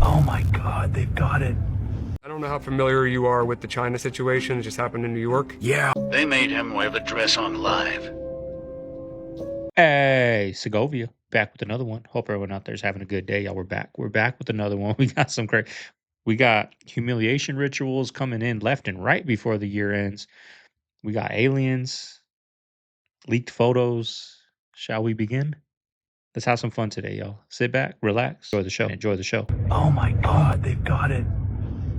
Oh my God, they've got it. I don't know how familiar you are with the China situation. It just happened in New York. Yeah. They made him wear the dress on live. Hey, Segovia, back with another one. Hope everyone out there is having a good day, y'all. We're back. We're back with another one. We got some great. We got humiliation rituals coming in left and right before the year ends. We got aliens, leaked photos. Shall we begin? Let's have some fun today, y'all. Sit back, relax, enjoy the show. Enjoy the show. Oh my God, they've got it.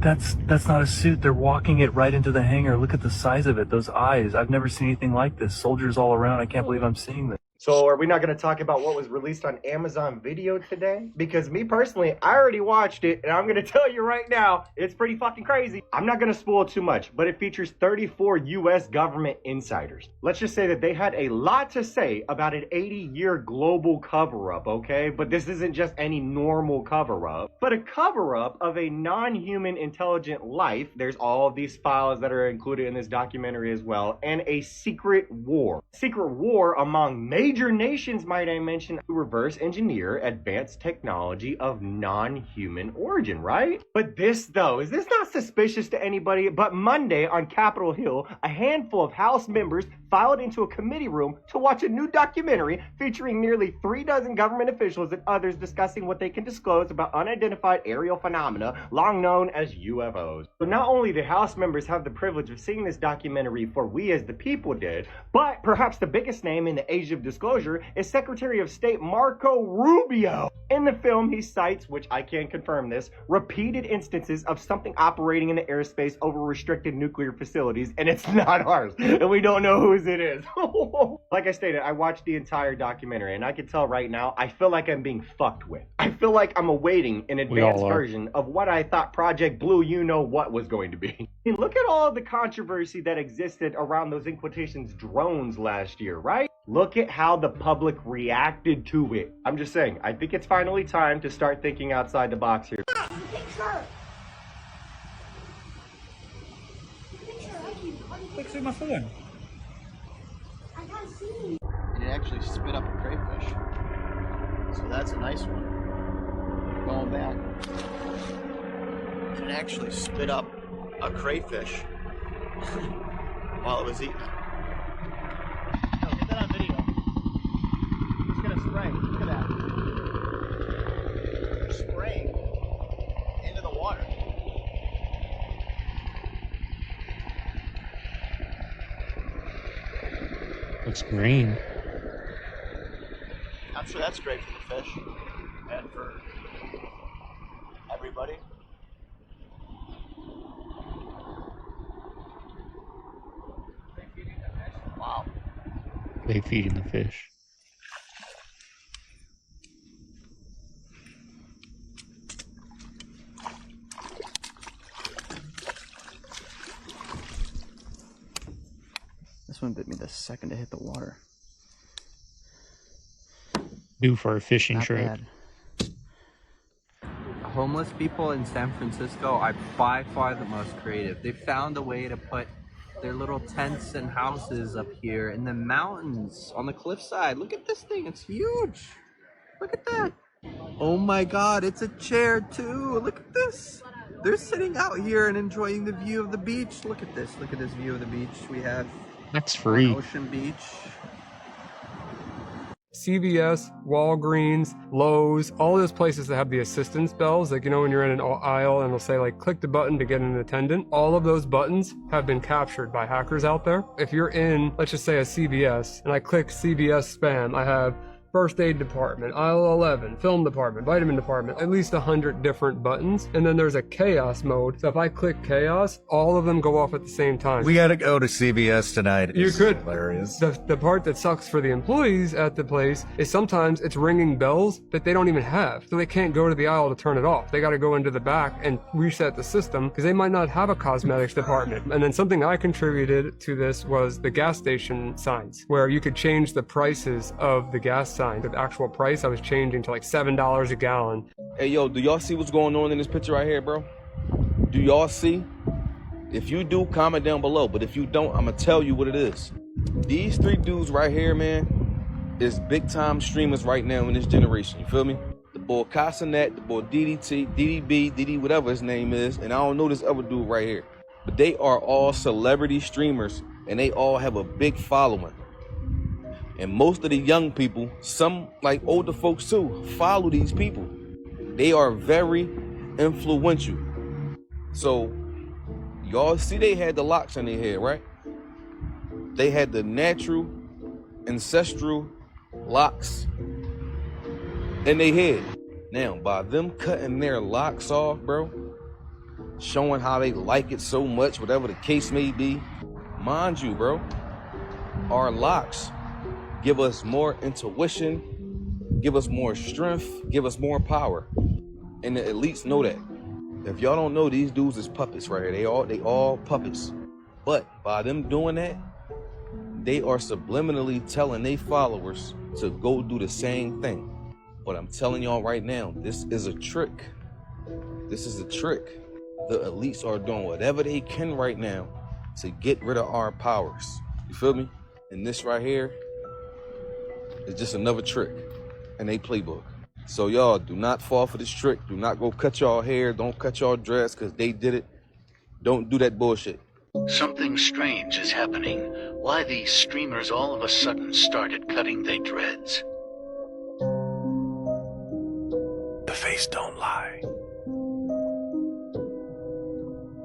That's not a suit. They're walking it right into the hangar. Look at the size of it. Those eyes. I've never seen anything like this. Soldiers all around. I can't believe I'm seeing this. So are we not going to talk about what was released on Amazon Video today? Because me personally, I already watched it, and I'm going to tell you right now, it's pretty fucking crazy. I'm not going to spoil too much, but it features 34 U.S. government insiders. Let's just say that they had a lot to say about an 80-year global cover-up, okay? But this isn't just any normal cover-up, but a cover-up of a non-human intelligent life. There's all of these files that are included in this documentary as well, and a secret war. Secret war among major nations, might I mention, to reverse engineer advanced technology of non-human origin, right? But this, though, is this not suspicious to anybody? But Monday on Capitol Hill, a handful of House members filed into a committee room to watch a new documentary featuring nearly 36 government officials and others discussing what they can disclose about unidentified aerial phenomena, long known as UFOs. So not only did House members have the privilege of seeing this documentary for We as the People did, but perhaps the biggest name in the age of disclosure is Secretary of State Marco Rubio. In the film, he cites, which I can confirm this, repeated instances of something operating in the airspace over restricted nuclear facilities, and it's not ours, and we don't know whose it is. Like I stated, I watched the entire documentary, and I can tell right now, I feel like I'm being fucked with. I feel like I'm awaiting an advanced version of what I thought Project Blue you-know-what was going to be. I mean, look at all the controversy that existed around those, in quotations, drones last year, right? Look at how the public reacted to it. I'm just saying, I think it's finally time to start thinking outside the box here. Picture my phone. And it actually spit up a crayfish. So that's a nice one. Going back. It actually spit up a crayfish while it was eating. No, get that on video. It's gonna spray. Look at that. They're spraying into the water. Looks green. I'm sure that's great for the fish and for everybody. Wow. They feeding the fish. This one bit me the second it hit the water. Due for a fishing Not trip. bad. Homeless people in San Francisco are by far the most creative. They found a way to put their little tents and houses up here in the mountains on the cliffside. Look at this thing, it's huge. Look at that. Oh my God, it's a chair too. Look at this. They're sitting out here and enjoying the view of the beach. Look at this view of the beach we have. That's free. On Ocean Beach. CVS, Walgreens, Lowe's, all those places that have the assistance bells, like, you know, when you're in an aisle and it'll say, like, click the button to get an attendant. All of those buttons have been captured by hackers out there. If you're in, let's just say, a CVS, and I click CVS spam, I have first aid department, aisle 11, film department, vitamin department, at least 100 different buttons. And then there's a chaos mode. So if I click chaos, all of them go off at the same time. We gotta go to CVS tonight. You could. Hilarious. The part that sucks for the employees at the place is sometimes it's ringing bells that they don't even have. So they can't go to the aisle to turn it off. They got to go into the back and reset the system because they might not have a cosmetics department. And then something I contributed to this was the gas station signs, where you could change the prices of the gas signs. The actual price I was changing to like $7 a gallon. Hey, yo, do y'all see what's going on in this picture right here, bro? Do y'all see? If you do, comment down below. But if you don't, I'm going to tell you what it is. These three dudes right here, man, is big time streamers right now in this generation. You feel me? The boy Casanet, the boy DDT, DDB, DD, whatever his name is, and I don't know this other dude right here. But they are all celebrity streamers, and they all have a big following. And most of the young people, some like older folks too, follow these people. They are very influential. So y'all see they had the locks in their head, right? They had the natural, ancestral locks in their head. Now, by them cutting their locks off, bro, showing how they like it so much, whatever the case may be, mind you, bro, our locks give us more intuition, give us more strength, give us more power. And the elites know that. If y'all don't know, these dudes is puppets right here. They all puppets. But by them doing that, they are subliminally telling their followers to go do the same thing. But I'm telling y'all right now, this is a trick. This is a trick. The elites are doing whatever they can right now to get rid of our powers. You feel me? And this right here is just another trick in their playbook. So y'all do not fall for this trick. Do not go cut y'all hair. Don't cut y'all dress because they did it. Don't do that bullshit. Something strange is happening. Why these streamers all of a sudden started cutting their dreads? The face don't lie.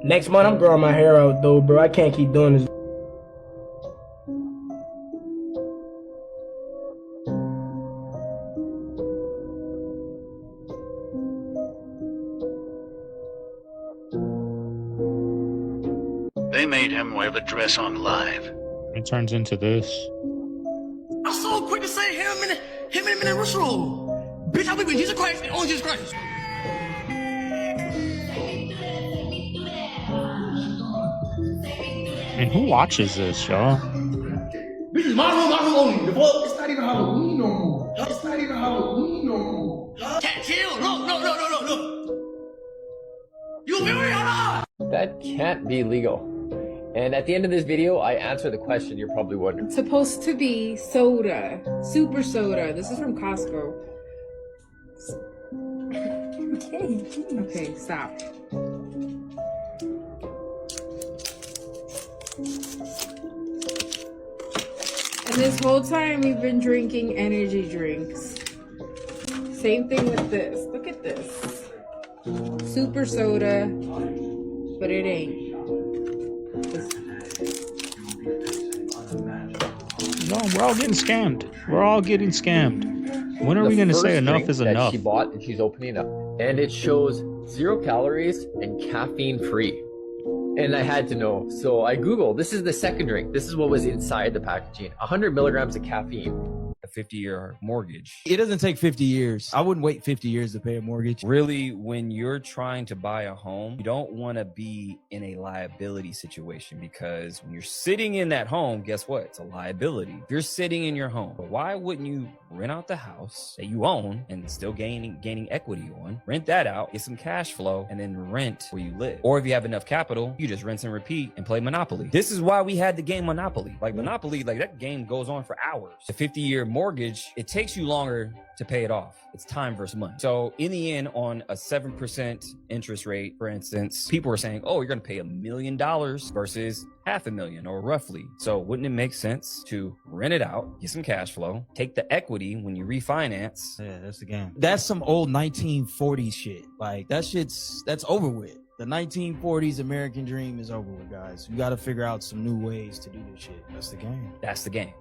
Next month, I'm growing my hair out, though, bro. I can't keep doing this. They made him wear the dress on live. It turns into this. I'm so quick to say him in a minute, Russell. Bitch, I believe in Jesus Christ and only Jesus Christ. And who watches this, y'all? Bitch, it's my room only. The fuck? It's not even Halloween no more. It's not even Halloween no more. Cat, chill. Look. You feel me or not? That can't be legal. And at the end of this video, I answer the question you're probably wondering. It's supposed to be soda, super soda. This is from Costco. Okay, stop. And this whole time we've been drinking energy drinks. Same thing with this. Look at this. Super soda, but it ain't. No, we're all getting scammed. We're all getting scammed. When are we going to say enough is enough? She bought and she's opening up, and it shows 0 calories and caffeine free. And I had to know, so I Googled. This is the second drink. This is what was inside the packaging. 100 milligrams of caffeine. A 50-year mortgage. It doesn't take 50 years. I wouldn't wait 50 years to pay a mortgage. Really, when you're trying to buy a home, you don't want to be in a liability situation, because when you're sitting in that home, guess what? It's a liability. If you're sitting in your home, why wouldn't you rent out the house that you own and still gaining equity on, rent that out, get some cash flow, and then rent where you live? Or if you have enough capital, you just rinse and repeat and play Monopoly. This is why we had the game Monopoly. Like Monopoly, like that game goes on for hours. A 50-year mortgage, it takes you longer to pay it off. It's time versus money. So in the end, on a 7% interest rate, for instance, people were saying, oh, you're going to pay $1 million versus $500,000 or roughly. So wouldn't it make sense to rent it out, get some cash flow, take the equity when you refinance? Yeah, that's the game. That's some old 1940s shit. Like that's over with. The 1940s American dream is over with, guys. You got to figure out some new ways to do this shit. That's the game. That's the game.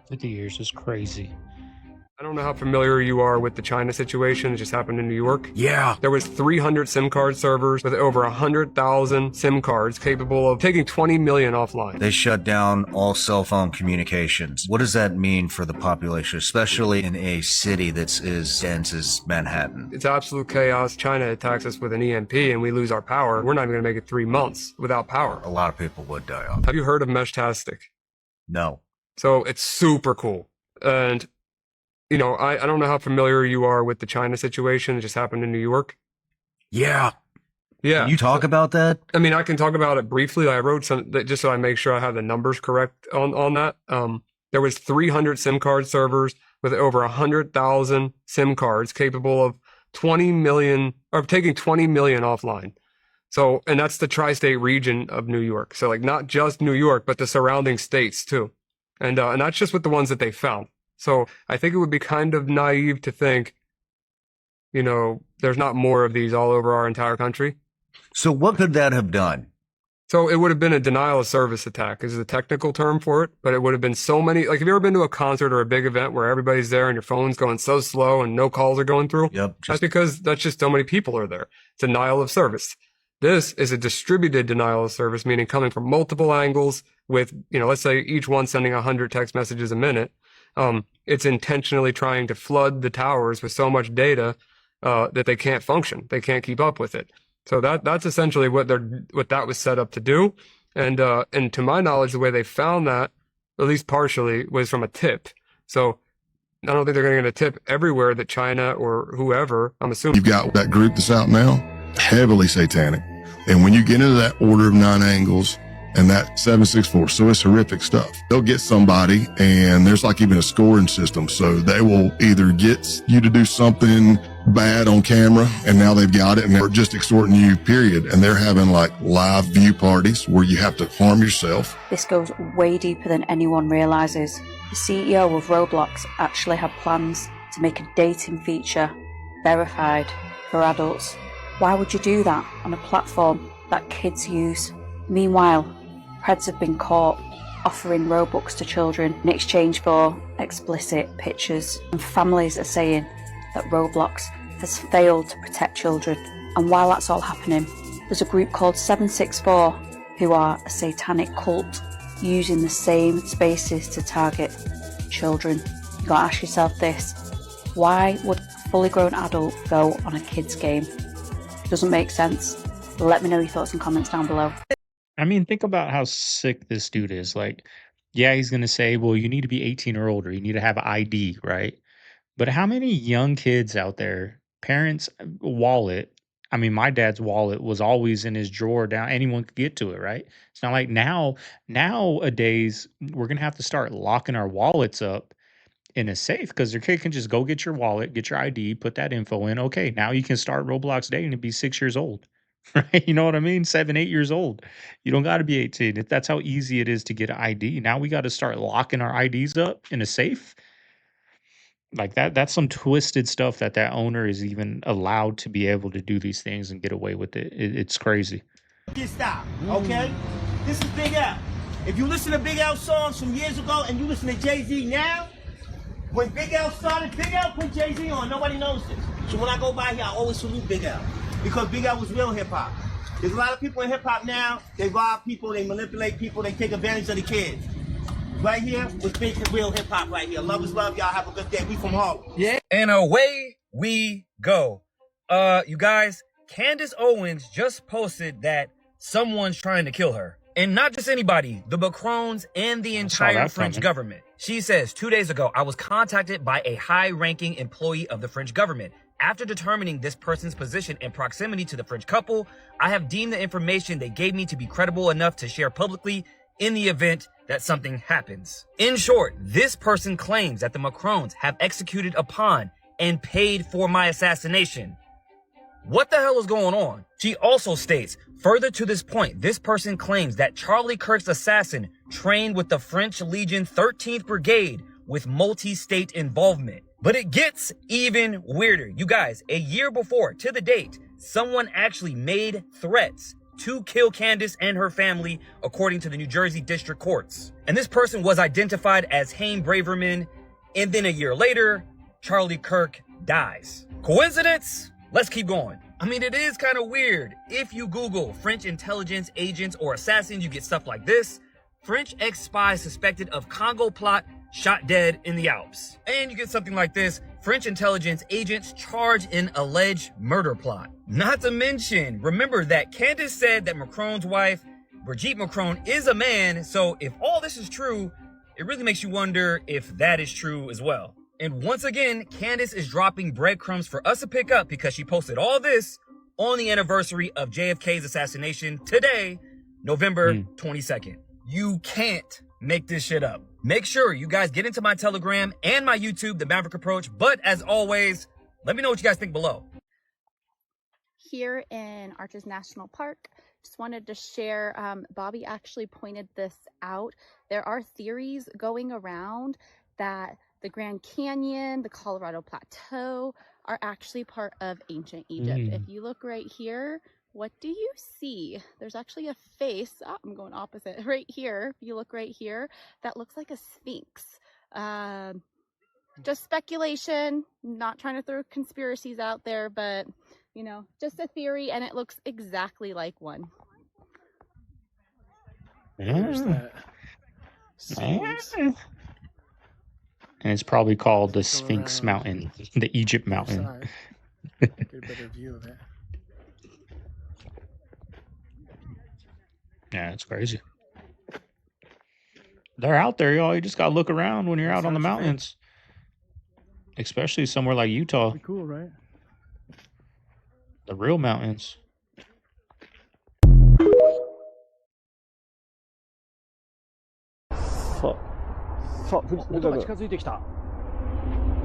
50 years is crazy. I don't know how familiar you are with the China situation. It just happened in New York. Yeah. There was 300 SIM card servers with over 100,000 SIM cards capable of taking 20 million offline. They shut down all cell phone communications. What does that mean for the population, especially in a city that's as dense as Manhattan? It's absolute chaos. China attacks us with an EMP and we lose our power. We're not even going to make it 3 months without power. A lot of people would die off. Have you heard of Meshtastic? No. So it's super cool. And you know, I don't know how familiar you are with the China situation. It just happened in New York. Yeah. Yeah. Can you talk about that? I mean, I can talk about it briefly. I wrote some, just so I make sure I have the numbers correct on that. There was 300 SIM card servers with over 100,000 SIM cards capable of 20 million, or taking 20 million offline. So, and that's the tri-state region of New York. So like not just New York, but the surrounding states too. And that's just with the ones that they found. So I think it would be kind of naive to think, you know, there's not more of these all over our entire country. So what could that have done? So it would have been a denial of service attack is the technical term for it, but it would have been so many, like have you ever been to a concert or a big event where everybody's there and your phone's going so slow and no calls are going through? Yep. That's because that's just so many people are there. It's denial of service. This is a distributed denial of service, meaning coming from multiple angles with, you know, let's say each one sending 100 text messages a minute. It's intentionally trying to flood the towers with so much data that they can't function. They can't keep up with it. So that's essentially what that was set up to do. And to my knowledge, the way they found that, at least partially, was from a tip. So I don't think they're going to get a tip everywhere that China or whoever, I'm assuming. You've got that group that's out now, heavily satanic. And when you get into that order of 9 angles and that 764, so it's horrific stuff. They'll get somebody and there's like even a scoring system. So they will either get you to do something bad on camera and now they've got it and they're just extorting you, period. And they're having like live view parties where you have to harm yourself. This goes way deeper than anyone realizes. The CEO of Roblox actually had plans to make a dating feature verified for adults. Why would you do that on a platform that kids use? Meanwhile, Preds have been caught offering Robux to children in exchange for explicit pictures, and families are saying that Roblox has failed to protect children. And while that's all happening, there's a group called 764 who are a satanic cult using the same spaces to target children. You gotta ask yourself this: why would a fully grown adult go on a kid's game? Doesn't make sense. Let me know your thoughts and comments down below. I mean, think about how sick this dude is. Like, yeah, he's going to say, well, you need to be 18 or older. You need to have an ID, right? But how many young kids out there, parents' wallet, I mean, my dad's wallet was always in his drawer down. Anyone could get to it, right? It's not like nowadays, we're going to have to start locking our wallets up in a safe because your kid can just go get your wallet, get your ID, put that info in. Okay, now you can start Roblox dating and be 6 years old, right? You know what I mean? 7, 8 years old. You don't got to be 18. If that's how easy it is to get an ID, now we got to start locking our IDs up in a safe. Like that's some twisted stuff that owner is even allowed to be able to do these things and get away with it. It's crazy. Get stopped, okay? This is Big L. If you listen to Big L songs from years ago and you listen to Jay-Z now, when Big L started, Big L put Jay-Z on. Nobody knows this. So when I go by here, I always salute Big L. Because Big L was real hip-hop. There's a lot of people in hip-hop now, they rob people, they manipulate people, they take advantage of the kids. Right here was basic real hip-hop right here. Love is love, y'all have a good day. We from Harlem. Yeah. And away we go. You guys, Candace Owens just posted that someone's trying to kill her. And not just anybody, the Macrons and the entire French government. She says, 2 days ago, I was contacted by a high-ranking employee of the French government. After determining this person's position and proximity to the French couple, I have deemed the information they gave me to be credible enough to share publicly in the event that something happens. In short, this person claims that the Macrons have executed upon and paid for my assassination. What the hell is going on? She also states, further to this point, this person claims that Charlie Kirk's assassin trained with the French Legion 13th Brigade with multi-state involvement. But it gets even weirder. You guys, a year before, to the date, someone actually made threats to kill Candace and her family, according to the New Jersey District Courts. And this person was identified as Haim Braverman, and then a year later, Charlie Kirk dies. Coincidence? Let's keep going. I mean, it is kind of weird. If you Google French intelligence agents or assassins, you get stuff like this. French ex-spy suspected of Congo plot shot dead in the Alps. And you get something like this. French intelligence agents charged in alleged murder plot. Not to mention, remember that Candace said that Macron's wife, Brigitte Macron, is a man. So if all this is true, it really makes you wonder if that is true as well. And once again, Candace is dropping breadcrumbs for us to pick up because she posted all this on the anniversary of JFK's assassination today, November 22nd. You can't make this shit up. Make sure you guys get into my Telegram and my YouTube, The Maverick Approach. But as always, let me know what you guys think below. Here in Arches National Park, just wanted to share, Bobby actually pointed this out. There are theories going around that the Grand Canyon, the Colorado Plateau are actually part of ancient Egypt. If you look right here, what do you see? There's actually a face, I'm going opposite, right here. If you look right here, that looks like a sphinx. Just speculation, not trying to throw conspiracies out there, but you know, just a theory, and it looks exactly like one. There's that. And it's probably called the Sphinx Mountain, the Egypt Mountain. Get a better view of it. Yeah, it's crazy. They're out there, y'all. You just gotta look around when you're out on the mountains, especially somewhere like Utah. Pretty cool, right? The real mountains. さあ、音が近づいてきた。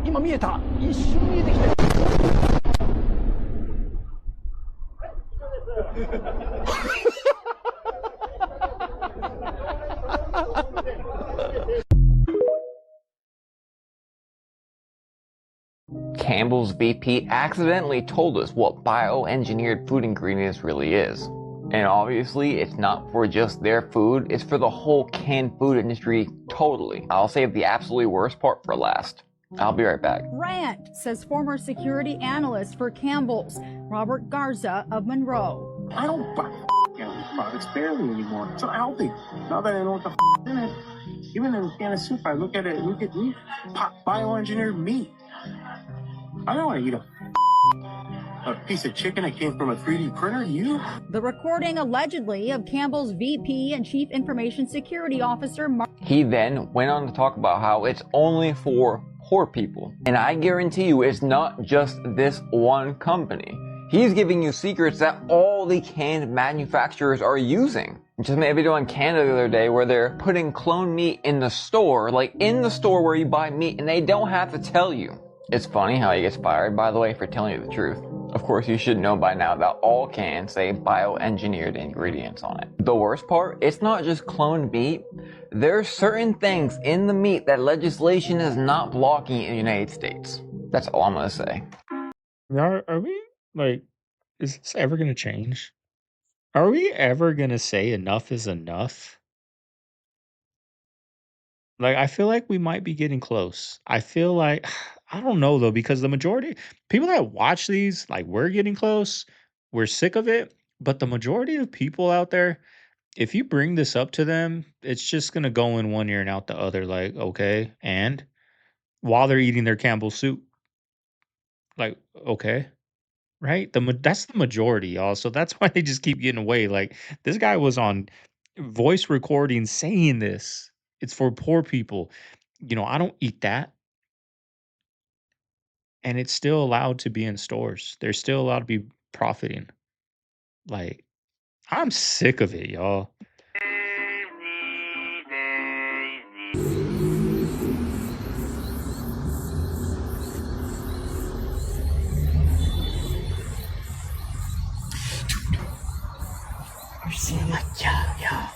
今見えた。一瞬見えてきた。Campbell's VP accidentally told us what bioengineered food ingredients really is. And obviously, it's not for just their food, it's for the whole canned food industry totally. I'll save the absolutely worst part for last. I'll be right back. Rant, says former security analyst for Campbell's, Robert Garza of Monroe. I don't buy products barely anymore. It's not healthy. Now that I know what the in it, even in a can of soup, I look at it and look at meat, bioengineered meat. I don't want to eat a piece of chicken that came from a 3D printer. You? The recording allegedly of Campbell's VP and Chief Information Security Officer He then went on to talk about how it's only for poor people. And I guarantee you it's not just this one company. He's giving you secrets that all the canned manufacturers are using. Just made a video on Canada the other day where they're putting clone meat in the store, like in the store where you buy meat, and they don't have to tell you. It's funny how he gets fired, by the way, for telling you the truth. Of course, you should know by now that all cans say bioengineered ingredients on it. The worst part, it's not just cloned meat. There's certain things in the meat that legislation is not blocking in the United States. That's all I'm gonna say. Are we, like, is this ever gonna change? Are we ever gonna say enough is enough? Like, I feel like we might be getting close. I feel like, I don't know though, because the majority, people that watch these, like, we're getting close, we're sick of it. But the majority of people out there, if you bring this up to them, it's just gonna go in one ear and out the other. Like, okay, and while they're eating their Campbell soup, like, okay, right? That's the majority, y'all. So that's why they just keep getting away. Like, this guy was on voice recording saying this. It's for poor people. You know, I don't eat that. And it's still allowed to be in stores. They're still allowed to be profiting. Like, I'm sick of it, y'all. We're seeing like, yeah.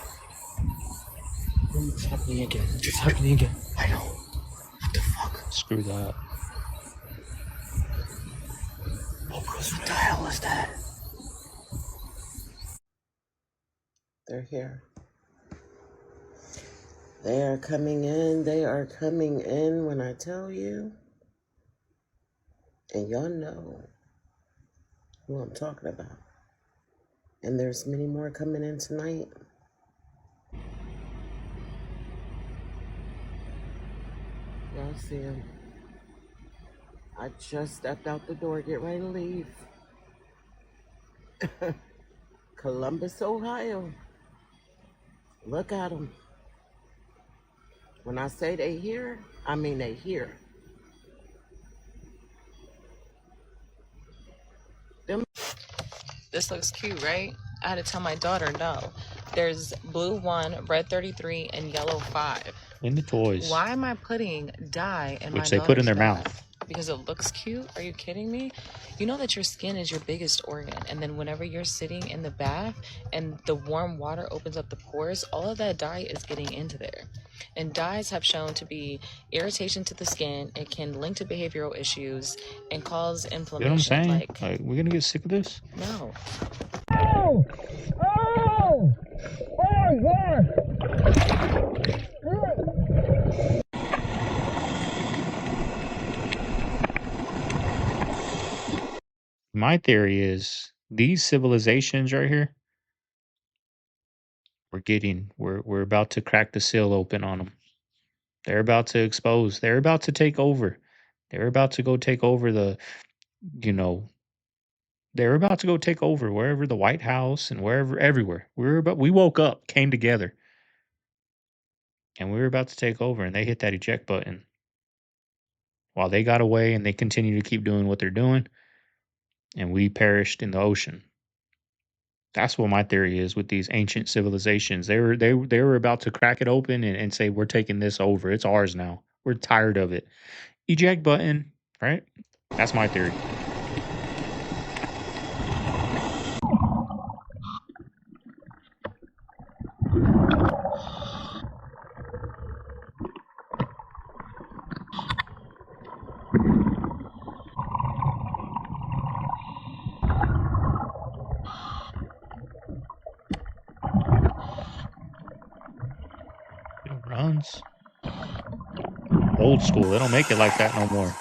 It's happening again. It's happening again. I know. What the fuck? Screw that. Oh, bros, what the hell is that? They're here. They are coming in. They are coming in when I tell you. And y'all know who I'm talking about. And there's many more coming in tonight. Y'all see him. I just stepped out the door, get ready to leave. Columbus, Ohio. Look at them. When I say they here, I mean they here. This looks cute, right? I had to tell my daughter no. There's blue 1, red 33, and yellow 5. In the toys. Why am I putting dye in Which my they put in daughter's their bath? mouth. Because it looks cute? Are you kidding me? You know that your skin is your biggest organ, and then whenever you're sitting in the bath and the warm water opens up the pores, all of that dye is getting into there. And dyes have shown to be irritation to the skin. It can link to behavioral issues and cause You know what I'm inflammation. saying? Like, we're gonna get sick of this? No. Oh! Oh! Oh, God! My theory is these civilizations right here, we're about to crack the seal open on them. They're about to expose. They're about to take over. They're about to go take over you know, they're about to go take over wherever the White House and wherever, everywhere. We woke up, came together, and we were about to take over, and they hit that eject button. While they got away and they continue to keep doing what they're doing, and we perished in the ocean. That's what my theory is with these ancient civilizations. They were about to crack it open and say, we're taking this over. It's ours now. We're tired of it. Eject button, right? That's my theory. It runs. Old school. They don't make it like that no more.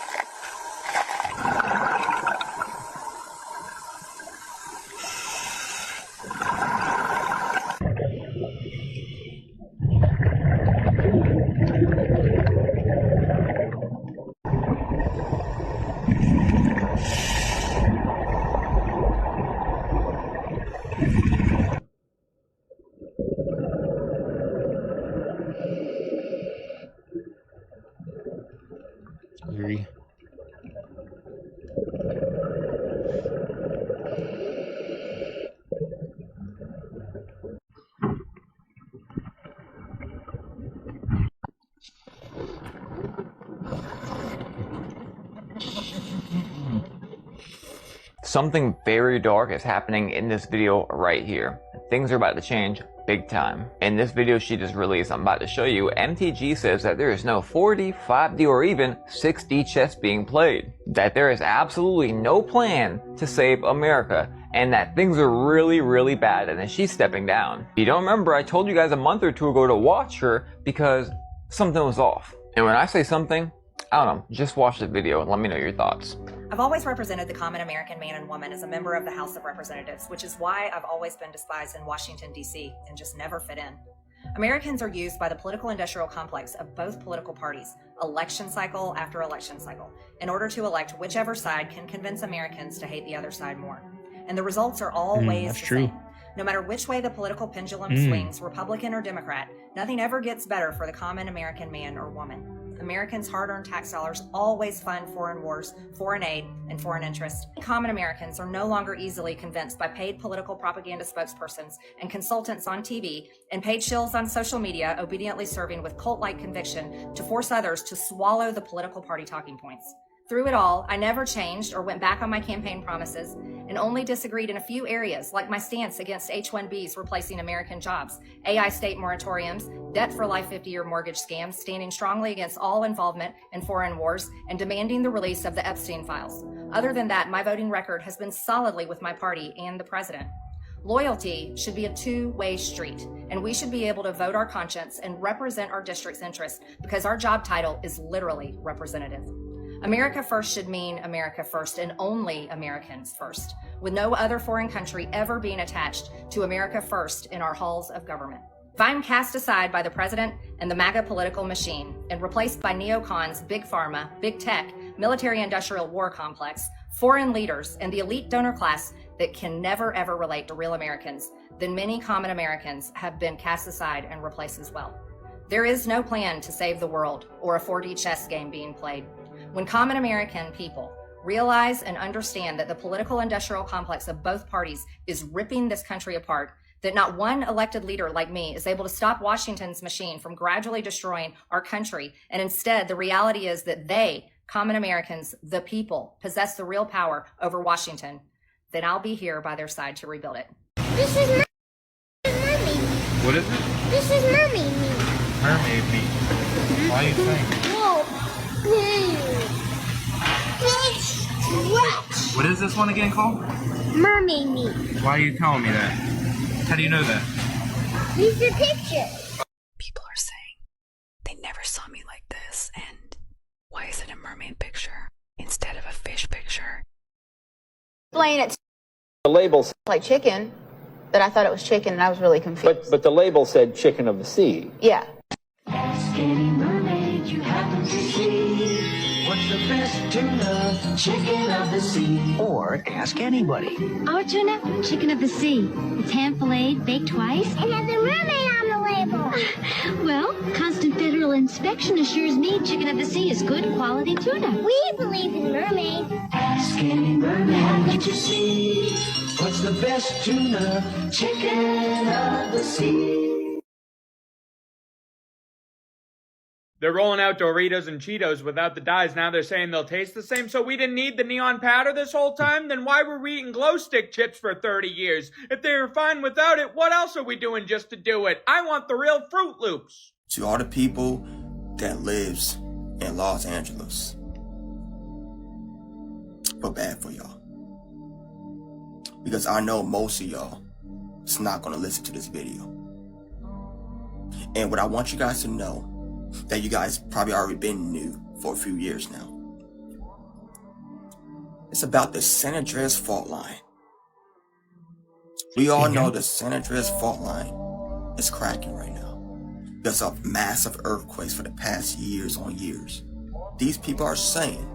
Agree. Something very dark is happening in this video right here. Things are about to change big time. In this video she just released, I'm about to show you, MTG says that there is no 4D, 5D, or even 6D chess being played. That there is absolutely no plan to save America, and that things are really, really bad, and then she's stepping down. If you don't remember, I told you guys a month or two ago to watch her because something was off. And when I say something, I don't know, just watch the video and let me know your thoughts. I've always represented the common American man and woman as a member of the House of Representatives, which is why I've always been despised in Washington, D.C. and just never fit in. Americans are used by the political industrial complex of both political parties, election cycle after election cycle, in order to elect whichever side can convince Americans to hate the other side more. And the results are always the same. No matter which way the political pendulum swings, Republican or Democrat, nothing ever gets better for the common American man or woman. Americans' hard-earned tax dollars always fund foreign wars, foreign aid, and foreign interests. Common Americans are no longer easily convinced by paid political propaganda spokespersons and consultants on TV and paid shills on social media obediently serving with cult-like conviction to force others to swallow the political party talking points. Through it all, I never changed or went back on my campaign promises and only disagreed in a few areas, like my stance against H-1Bs replacing American jobs, AI state moratoriums, debt for life 50-year mortgage scams, standing strongly against all involvement in foreign wars, and demanding the release of the Epstein files. Other than that, my voting record has been solidly with my party and the president. Loyalty should be a two-way street, and we should be able to vote our conscience and represent our district's interests because our job title is literally representative. America first should mean America first and only Americans first, with no other foreign country ever being attached to America first in our halls of government. If I'm cast aside by the president and the MAGA political machine and replaced by neocons, big pharma, big tech, military-industrial war complex, foreign leaders, and the elite donor class that can never ever relate to real Americans, then many common Americans have been cast aside and replaced as well. There is no plan to save the world or a 4D chess game being played. When common American people realize and understand that the political industrial complex of both parties is ripping this country apart, that not one elected leader like me is able to stop Washington's machine from gradually destroying our country. And instead, the reality is that they, common Americans, the people, possess the real power over Washington, then I'll be here by their side to rebuild it. This is mermaid meat. What is it? This is mermaid meat. Mermaid meat. Why do you think? Whoa. Big stretch. What is this one again called? Mermaid meat. Why are you telling me that? How do you know that? These are pictures. People are saying they never saw me like this, and why is it a mermaid picture instead of a fish picture? Explain it. The labels Like chicken, but I thought it was chicken and I was really confused. but the label said chicken of the sea. Yeah. Ask any mermaid you happen to see. What's the best tuna? Chicken of the sea. Or ask anybody. Our tuna, chicken of the sea. It's hand filleted, baked twice. It has a mermaid on the label. Well, constant federal inspection assures me chicken of the sea is good quality tuna. We believe in mermaids. Ask any mermaid that you see. What's the best tuna? Chicken of the sea. They're rolling out Doritos and Cheetos without the dyes. Now they're saying they'll taste the same. So we didn't need the neon powder this whole time? Then why were we eating glow stick chips for 30 years? If they were fine without it, what else are we doing just to do it? I want the real Fruit Loops. To all the people that lives in Los Angeles, feel bad for y'all. Because I know most of y'all is not going to listen to this video. And what I want you guys to know, that you guys probably already been new for a few years now. It's about the San Andreas fault line. We all know the San Andreas fault line is cracking right now because of massive earthquakes for the past years on years. These people are saying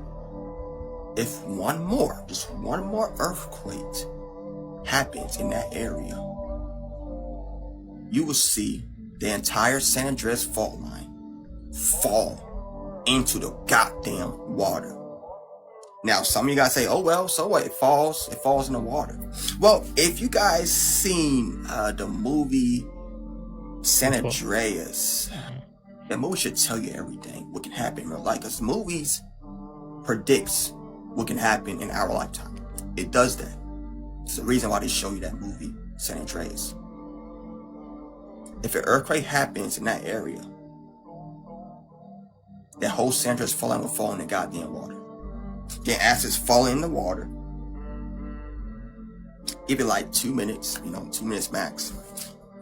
if just one more earthquake happens in that area, you will see the entire San Andreas fault line fall into the goddamn water. Now, some of you guys say, oh, well, so what? It falls in the water. Well, if you guys seen the movie San Andreas, that movie should tell you everything, what can happen in real life. Because movies predicts what can happen in our lifetime. It does that. It's the reason why they show you that movie, San Andreas. If an earthquake happens in that area, that whole San Andreas fault line will fall in the goddamn water. Then as it's falling in the water, give it like 2 minutes, 2 minutes max.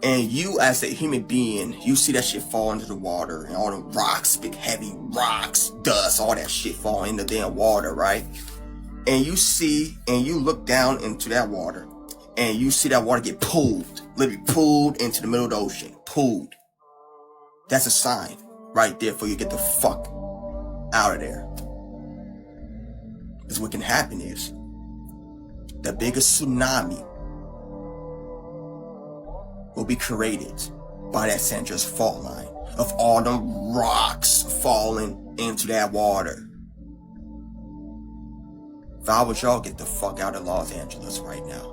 And you as a human being, you see that shit fall into the water and all the rocks, big heavy rocks, dust, all that shit fall in the damn water, right? And you see, and you look down into that water and you see that water get pulled, literally pulled into the middle of the ocean, pulled. That's a sign right there for you to get the fuck out of there. Because what can happen is the biggest tsunami will be created by that San Andreas fault line of all them rocks falling into that water. If I was y'all, get the fuck out of Los Angeles right now.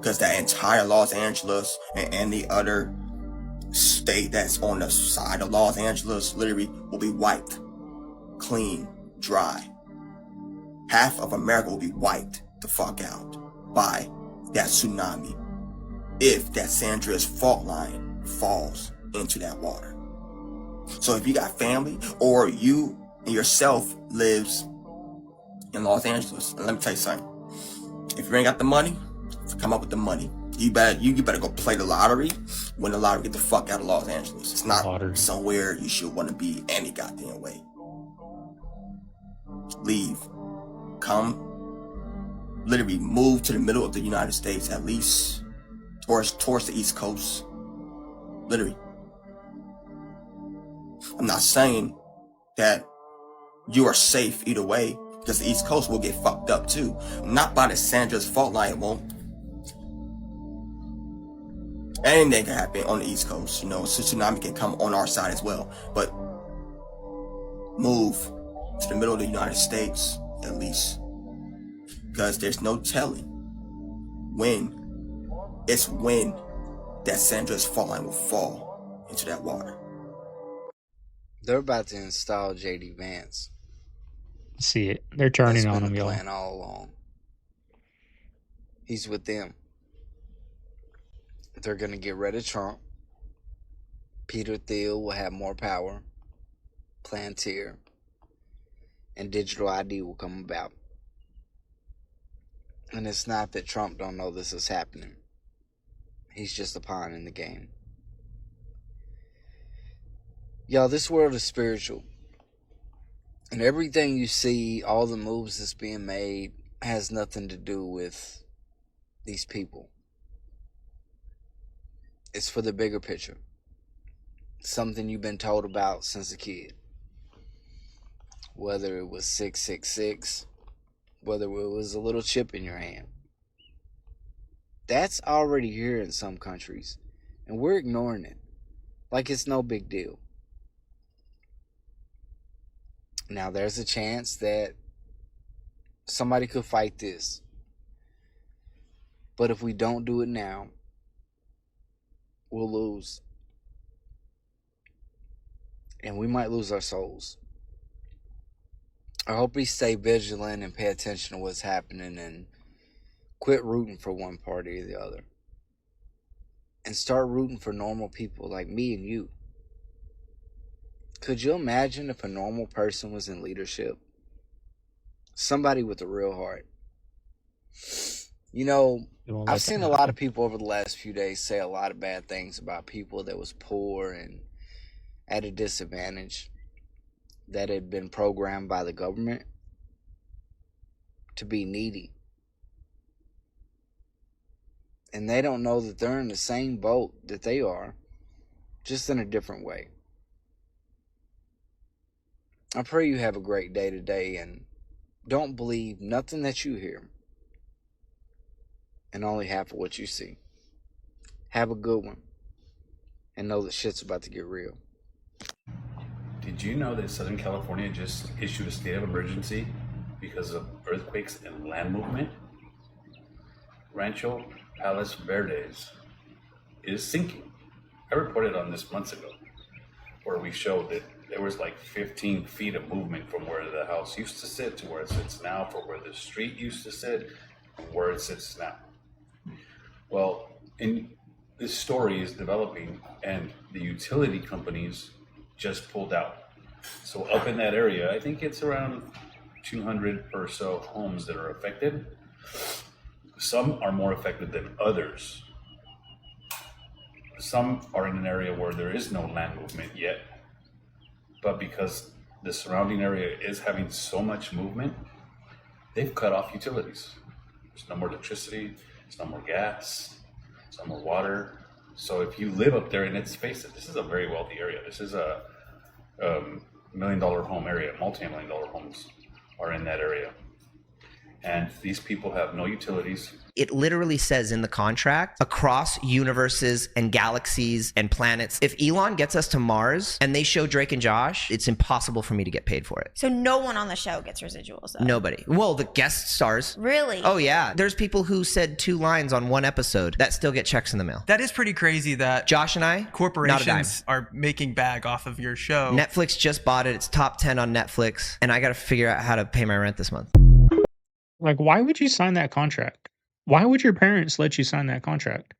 Because that entire Los Angeles and any other state that's on the side of Los Angeles literally will be wiped clean, dry. Half of America will be wiped the fuck out by that tsunami if that San Andreas fault line falls into that water. So if you got family or you and yourself lives in Los Angeles, and let me tell you something, if you ain't got the money, come up with the money. You better go play the lottery. Win the lottery, get the fuck out of Los Angeles. It's not somewhere you should want to be any goddamn way. Leave. Come. Literally move to the middle of the United States, at least towards the East Coast. Literally. I'm not saying that you are safe either way, because the East Coast will get fucked up too. Not by the San Andreas fault line, it won't. Anything can happen on the East Coast, so tsunami can come on our side as well. But move to the middle of the United States, at least. Because there's no telling when It's when that Sandra's falling will fall into that water. They're about to install J.D. Vance. See it. They're That's turning been on the him, y'all. plan all along. He's with them. They're going to get rid of Trump. Peter Thiel will have more power. Plantier. And digital ID will come about. And it's not that Trump don't know this is happening. He's just a pawn in the game. Y'all, this world is spiritual. And everything you see, all the moves that's being made, has nothing to do with these people. It's for the bigger picture. Something you've been told about since a kid. Whether it was 666, whether it was a little chip in your hand. That's already here in some countries. And we're ignoring it. Like it's no big deal. Now, there's a chance that somebody could fight this. But if we don't do it now, we'll lose. And we might lose our souls. I hope we stay vigilant and pay attention to what's happening and quit rooting for one party or the other. And start rooting for normal people like me and you. Could you imagine if a normal person was in leadership? Somebody with a real heart. You know, I've seen a lot of people over the last few days say a lot of bad things about people that was poor and at a disadvantage, that had been programmed by the government to be needy. And they don't know that they're in the same boat that they are, just in a different way. I pray you have a great day today and don't believe nothing that you hear and only half of what you see. Have a good one and know that shit's about to get real. Did you know that Southern California just issued a state of emergency because of earthquakes and land movement? Rancho Palos Verdes is sinking. I reported on this months ago, where we showed that there was like 15 feet of movement from where the house used to sit to where it sits now, from where the street used to sit, and where it sits now. Well, this story is developing, and the utility companies just pulled out. So up in that area, I think it's around 200 or so homes that are affected. Some are more affected than others. Some are in an area where there is no land movement yet, but because the surrounding area is having so much movement, they've cut off utilities. There's no more electricity, there's no more gas, there's no more water. So if you live up there, and let's face it, this is a very wealthy area. This is a $1 million home area. Multi-million-dollar homes are in that area. And these people have no utilities. It literally says in the contract, across universes and galaxies and planets, if Elon gets us to Mars and they show Drake and Josh, it's impossible for me to get paid for it. So no one on the show gets residuals, though? Nobody. Well, the guest stars. Really? Oh, yeah. There's people who said 2 lines on one episode that still get checks in the mail. That is pretty crazy that Josh and I, corporations are making bag off of your show. Netflix just bought it. It's top 10 on Netflix. And I got to figure out how to pay my rent this month. Like, why would you sign that contract? Why would your parents let you sign that contract?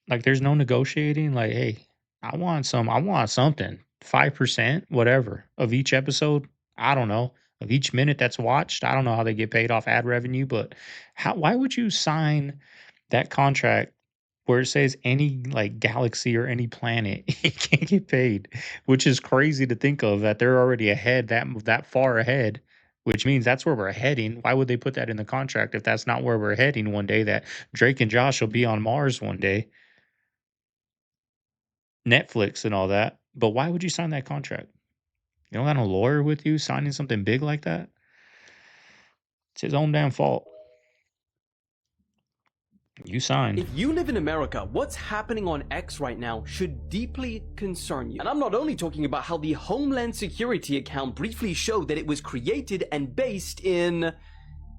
Like, there's no negotiating. Like, hey, I want something, 5%, whatever, of each episode. I don't know, of each minute that's watched. I don't know how they get paid off ad revenue, but why would you sign that contract where it says any like galaxy or any planet you can't get paid, which is crazy to think of, that they're already ahead, that far ahead. Which means that's where we're heading. Why would they put that in the contract if that's not where we're heading one day, that Drake and Josh will be on Mars one day? Netflix and all that. But why would you sign that contract? You don't got no lawyer with you signing something big like that? It's his own damn fault. You signed. If you live in America, what's happening on X right now should deeply concern you. And I'm not only talking about how the Homeland Security account briefly showed that it was created and based in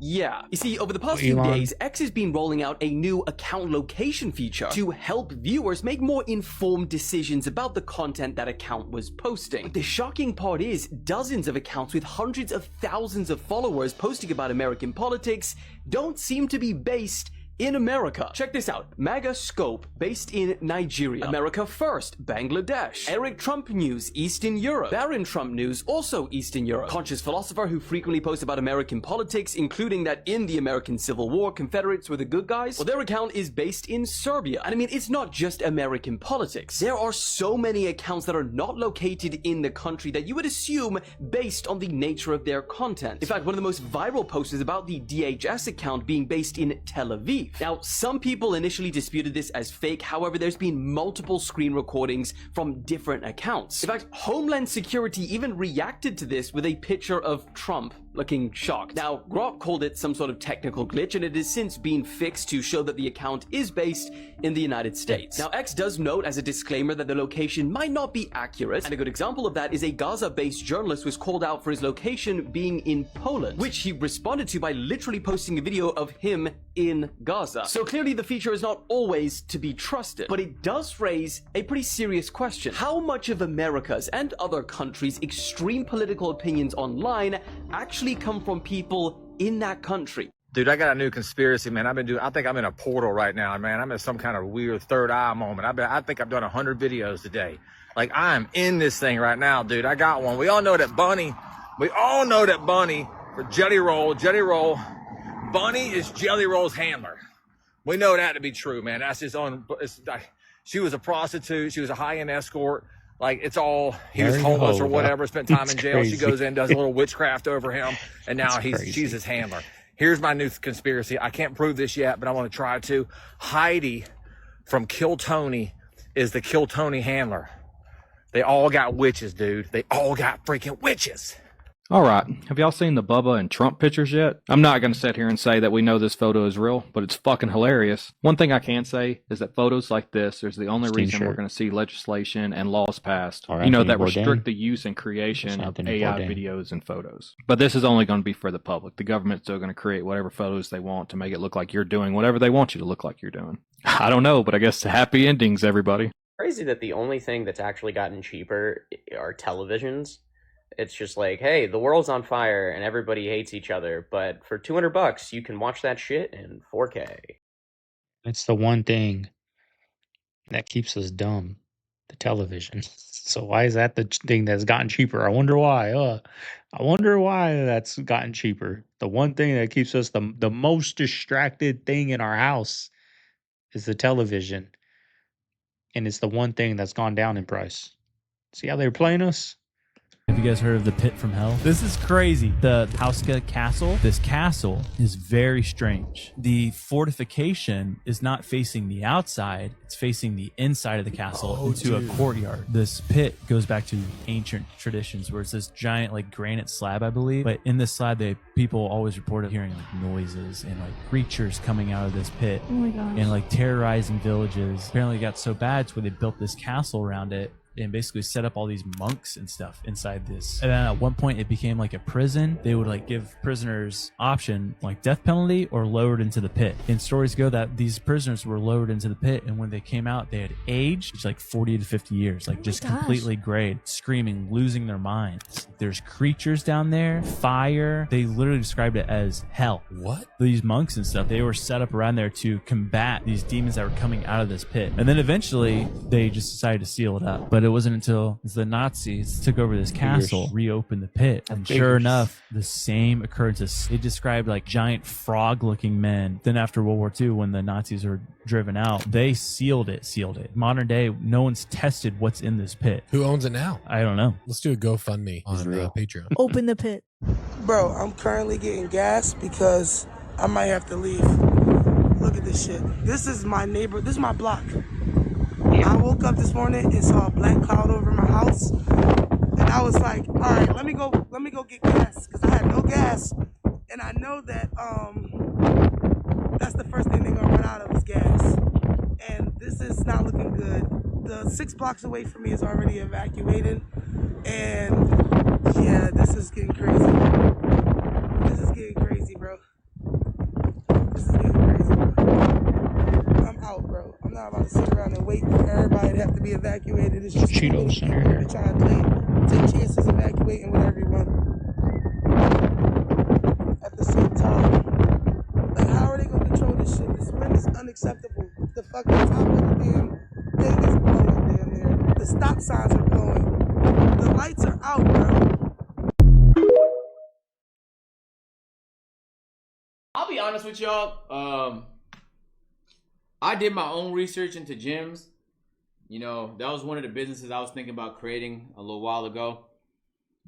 Yeah. You see, over the past few days, X has been rolling out a new account location feature to help viewers make more informed decisions about the content that account was posting. But the shocking part is, dozens of accounts with hundreds of thousands of followers posting about American politics don't seem to be based in America. Check this out. MAGA Scope, based in Nigeria. America First, Bangladesh. Eric Trump News, Eastern Europe. Baron Trump News, also Eastern Europe. Conscious Philosopher, who frequently posts about American politics, including that in the American Civil War, Confederates were the good guys. Well, their account is based in Serbia. And I mean, it's not just American politics. There are so many accounts that are not located in the country that you would assume based on the nature of their content. In fact, one of the most viral posts is about the DHS account being based in Tel Aviv. Now, some people initially disputed this as fake. However, there's been multiple screen recordings from different accounts. In fact, Homeland Security even reacted to this with a picture of Trump looking shocked. Now, Grok called it some sort of technical glitch, and it has since been fixed to show that the account is based in the United States. Now, X does note as a disclaimer that the location might not be accurate, and a good example of that is a Gaza-based journalist was called out for his location being in Poland, which he responded to by literally posting a video of him in Gaza. So clearly the feature is not always to be trusted, but it does raise a pretty serious question. How much of America's and other countries' extreme political opinions online actually come from people in that country? Dude, I got a new conspiracy, man. I think I'm in a portal right now, man. I'm in some kind of weird third eye moment. I think I've done 100 videos today. Like, I'm in this thing right now, dude. I got one. We all know that Bunny for Jelly Roll, Bunny is Jelly Roll's handler. We know that to be true, man. That's his own. She was a prostitute. She was a high-end escort. Like, it's all, he was homeless or whatever, spent time in jail. Crazy. She goes in, does a little witchcraft over him, and now she's his handler. Here's my new conspiracy. I can't prove this yet, but I want to try to. Heidi from Kill Tony is the Kill Tony handler. They all got witches, dude. They all got freaking witches. All right, have y'all seen the Bubba and Trump pictures yet? I'm not going to sit here and say that we know this photo is real, but it's fucking hilarious. One thing I can say is that photos like this is the only reason we're going to see legislation and laws passed, that restrict the use and creation of AI videos and photos. But this is only going to be for the public. The government's still going to create whatever photos they want to make it look like you're doing whatever they want you to look like you're doing. I don't know, but I guess happy endings, everybody. Crazy that the only thing that's actually gotten cheaper are televisions. It's just like, hey, the world's on fire and everybody hates each other, but for $200 you can watch that shit in 4K. It's the one thing that keeps us dumb, the television. So why is that the thing that's gotten cheaper? I wonder why. I wonder why that's gotten cheaper. The one thing that keeps us the most distracted thing in our house is the television. And it's the one thing that's gone down in price. See how they're playing us? Have you guys heard of the Pit from Hell? This is crazy. The Hauska Castle. This castle is very strange. The fortification is not facing the outside. It's facing the inside of the castle into a courtyard. This pit goes back to ancient traditions where it's this giant like granite slab, I believe. But in this slab, people always reported hearing like noises and like creatures coming out of this pit. Oh my gosh. And like terrorizing villages. Apparently it got so bad to where they built this castle around it and basically set up all these monks and stuff inside this. And then at one point it became like a prison. They would like give prisoners option like death penalty or lowered into the pit. And stories go that these prisoners were lowered into the pit, and when they came out they had aged like 40 to 50 years, like just completely grayed, screaming, losing their minds. There's creatures down there, fire. They literally described it as hell. What? These monks and stuff, they were set up around there to combat these demons that were coming out of this pit. And then eventually they just decided to seal it up. But it wasn't until the Nazis took over this castle, reopened the pit, and sure enough, the same occurrences. They described like giant frog-looking men. Then after World War II, when the Nazis were driven out, they sealed it. Modern day, no one's tested what's in this pit. Who owns it now? I don't know. Let's do a GoFundMe on Patreon. Open the pit. Bro, I'm currently getting gas because I might have to leave. Look at this shit. This is my neighbor. This is my block. I woke up this morning and saw a black cloud over my house, and I was like, all right, let me go get gas, because I had no gas, and I know that that's the first thing they're gonna run out of is gas, and this is not looking good. The 6 blocks away from me is already evacuated, and yeah, this is getting crazy. This is getting crazy, bro. not about to sit around and wait for everybody to have to be evacuated. It's just Cheetos in your hair. They're trying to take chances evacuating with everyone at the same time. Like, how are they going to control this shit? This wind is unacceptable. The fucking top of the damn thing is blowing damn near. The stop signs are blowing. The lights are out, bro. I'll be honest with y'all. I did my own research into gyms. You know, that was one of the businesses I was thinking about creating a little while ago.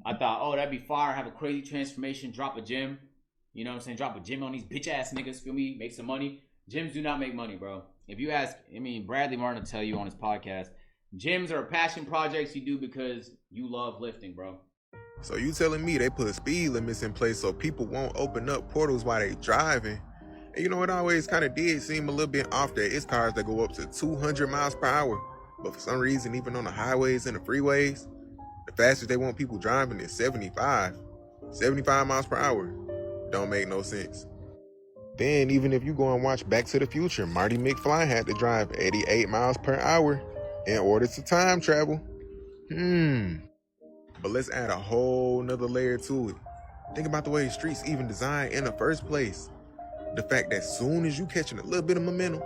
I thought, oh, that'd be fire. Have a crazy transformation, drop a gym. You know what I'm saying? Drop a gym on these bitch ass niggas, feel me? Make some money. Gyms do not make money, bro. If you ask, Bradley Martin will tell you on his podcast, gyms are passion projects you do because you love lifting, bro. So you telling me they put speed limits in place so people won't open up portals while they driving? And you know, it always kind of did seem a little bit off that it's cars that go up to 200 miles per hour. But for some reason, even on the highways and the freeways, the fastest they want people driving is 75. 75 miles per hour. Don't make no sense. Then even if you go and watch Back to the Future, Marty McFly had to drive 88 miles per hour in order to time travel. But let's add a whole nother layer to it. Think about the way streets even designed in the first place. The fact that soon as you catching a little bit of momentum,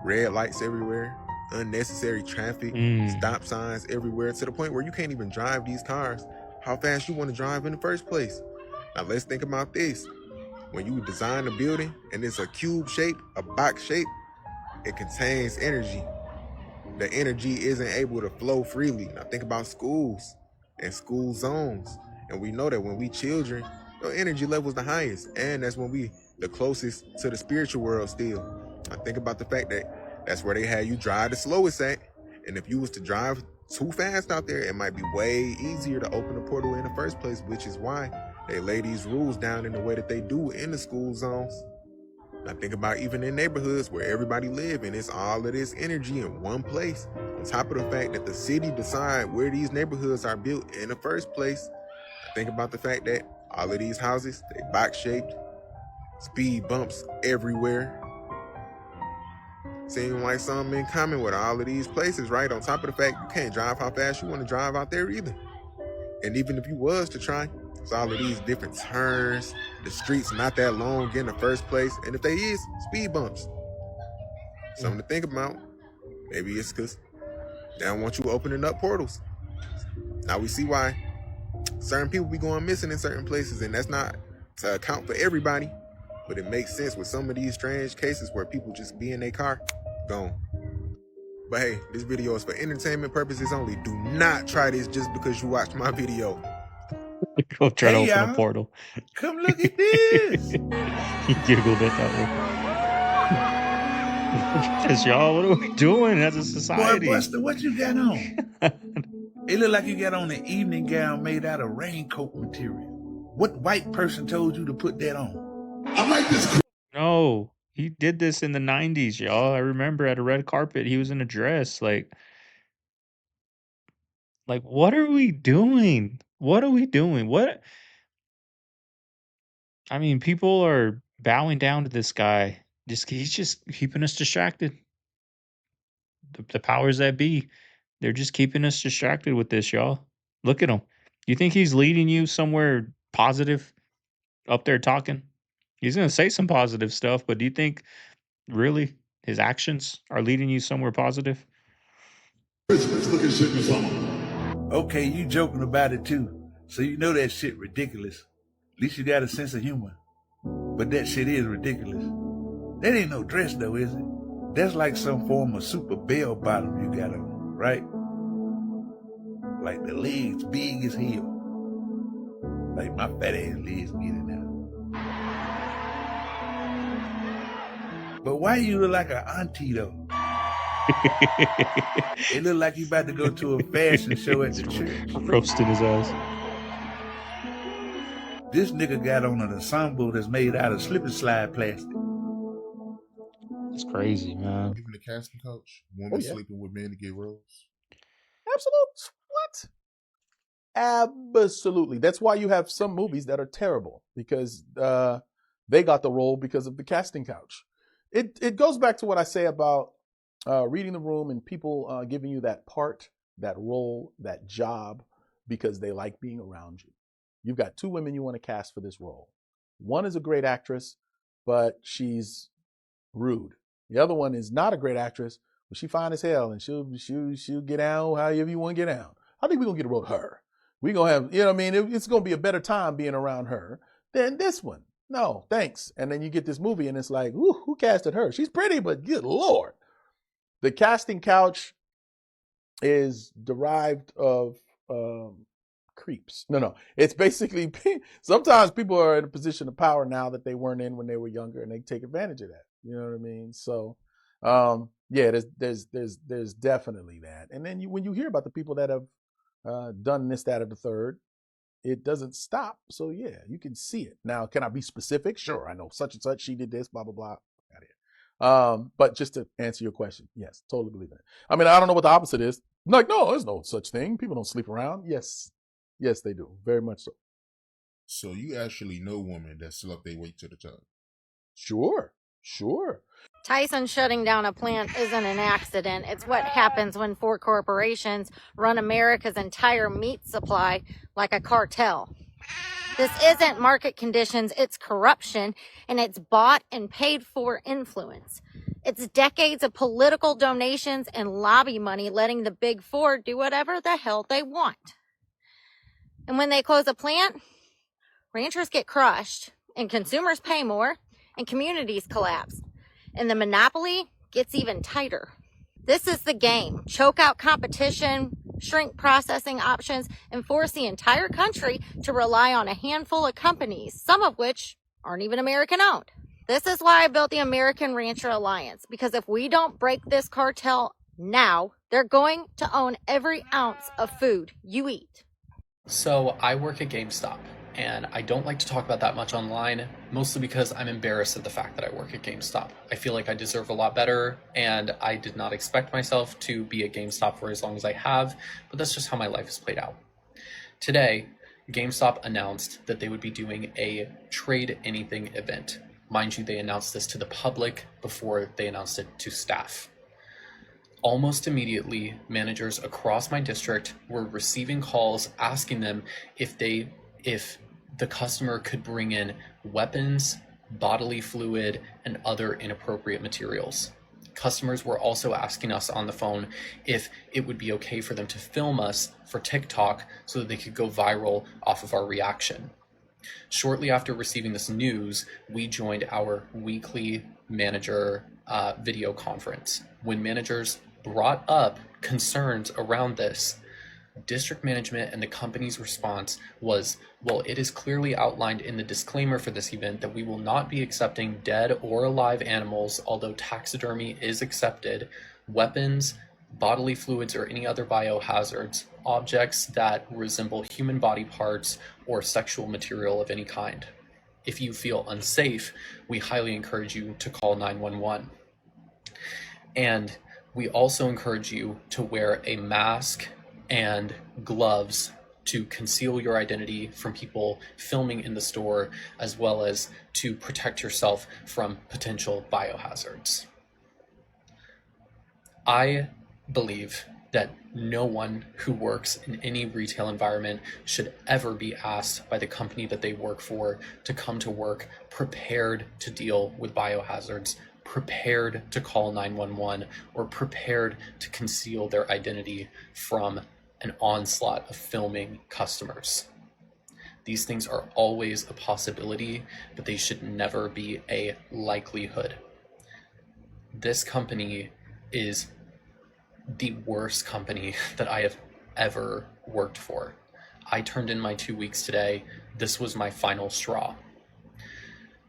red lights everywhere, unnecessary traffic, stop signs everywhere, to the point where you can't even drive these cars how fast you want to drive in the first place. Now let's think about this. When you design a building and it's a cube shape, a box shape, it contains energy. The energy isn't able to flow freely. Now think about schools and school zones. And we know that when we children, our energy level's the highest. And that's when we the closest to the spiritual world still. I think about the fact that that's where they had you drive the slowest at. And if you was to drive too fast out there, it might be way easier to open the portal in the first place, which is why they lay these rules down in the way that they do in the school zones. I think about even in neighborhoods where everybody live and it's all of this energy in one place. On top of the fact that the city decide where these neighborhoods are built in the first place. I think about the fact that all of these houses, they box shaped, speed bumps everywhere. Seem like something in common with all of these places, right? On top of the fact you can't drive how fast you want to drive out there either. And even if you was to try, it's all of these different turns, the streets not that long in the first place, and if they is, speed bumps. Something to think about. Maybe it's because they don't want you opening up portals. Now we see why certain people be going missing in certain places, and that's not to account for everybody, but it makes sense with some of these strange cases where people just be in their car, gone. But hey, this video is for entertainment purposes only. Do not try this just because you watched my video. Go try to open a portal. Come look at this. He giggled at that one. Because y'all, what are we doing as a society? Boy, Buster, what you got on? It look like you got on an evening gown made out of raincoat material. What white person told you to put that on? I like this. No, he did this in the 90s, y'all. I remember at a red carpet, he was in a dress. Like, what are we doing? What are we doing? What? I mean, people are bowing down to this guy. He's just keeping us distracted. The powers that be, they're just keeping us distracted with this, y'all. Look at him. You think he's leading you somewhere positive up there talking? He's going to say some positive stuff, but do you think really his actions are leading you somewhere positive? Okay, you joking about it too. So you know that shit ridiculous. At least you got a sense of humor. But that shit is ridiculous. That ain't no dress though, is it? That's like some form of super bell bottom you got on, right? Like the legs big as hell. Like my fat ass legs get it now. But why you look like an auntie though? It look like you about to go to a fashion show at the church. Roasting his ass. This nigga got on an ensemble that's made out of slip and slide plastic. It's crazy, man. Even the casting couch, women sleeping with men to get roles. Absolutely. What? Absolutely. That's why you have some movies that are terrible, because they got the role because of the casting couch. It goes back to what I say about reading the room and people giving you that part, that role, that job because they like being around you. You've got 2 women you want to cast for this role. One is a great actress, but she's rude. The other one is not a great actress, but she fine as hell, and she'll get down however you want to get down. I think we're gonna get a role with her. We're gonna have, you know what I mean? It's gonna be a better time being around her than this one. No, thanks. And then you get this movie, and it's like, ooh, who casted her? She's pretty, but good Lord. The casting couch is derived of creeps. No. It's basically, sometimes people are in a position of power now that they weren't in when they were younger, and they take advantage of that. You know what I mean? So, yeah, there's definitely that. And then when you hear about the people that have done this, that, or the third, it doesn't stop. So yeah, you can see it. Now, can I be specific? Sure, I know such and such, she did this, blah, blah, blah. Got it. But just to answer your question, yes, totally believe in it. I mean, I don't know what the opposite is. Like, no, there's no such thing. People don't sleep around. Yes, they do. Very much so. So you actually know women that slept their way to the top? Sure. Tyson shutting down a plant isn't an accident. It's what happens when 4 corporations run America's entire meat supply like a cartel. This isn't market conditions, it's corruption, and it's bought and paid for influence. It's decades of political donations and lobby money letting the big 4 do whatever the hell they want. And when they close a plant, ranchers get crushed, and consumers pay more, and communities collapse. And the monopoly gets even tighter. This is the game. Choke out competition, shrink processing options, and force the entire country to rely on a handful of companies, some of which aren't even American owned. This is why I built the American Rancher Alliance, because if we don't break this cartel now, they're going to own every ounce of food you eat. So I work at GameStop, and I don't like to talk about that much online, mostly because I'm embarrassed at the fact that I work at GameStop. I feel like I deserve a lot better, and I did not expect myself to be at GameStop for as long as I have, but that's just how my life has played out. Today, GameStop announced that they would be doing a Trade Anything event. Mind you, they announced this to the public before they announced it to staff. Almost immediately, managers across my district were receiving calls asking them if the customer could bring in weapons, bodily fluid, and other inappropriate materials. Customers were also asking us on the phone if it would be okay for them to film us for TikTok so that they could go viral off of our reaction. Shortly after receiving this news, we joined our weekly manager video conference. When managers brought up concerns around this, district management and the company's response was, well, it is clearly outlined in the disclaimer for this event that we will not be accepting dead or alive animals, although taxidermy is accepted, weapons, bodily fluids, or any other biohazards, objects that resemble human body parts, or sexual material of any kind. If you feel unsafe, we highly encourage you to call 911. And we also encourage you to wear a mask and gloves to conceal your identity from people filming in the store, as well as to protect yourself from potential biohazards. I believe that no one who works in any retail environment should ever be asked by the company that they work for to come to work prepared to deal with biohazards, prepared to call 911, or prepared to conceal their identity from an onslaught of filming customers. These things are always a possibility, but they should never be a likelihood. This company is the worst company that I have ever worked for. I turned in my 2 weeks today. This was my final straw.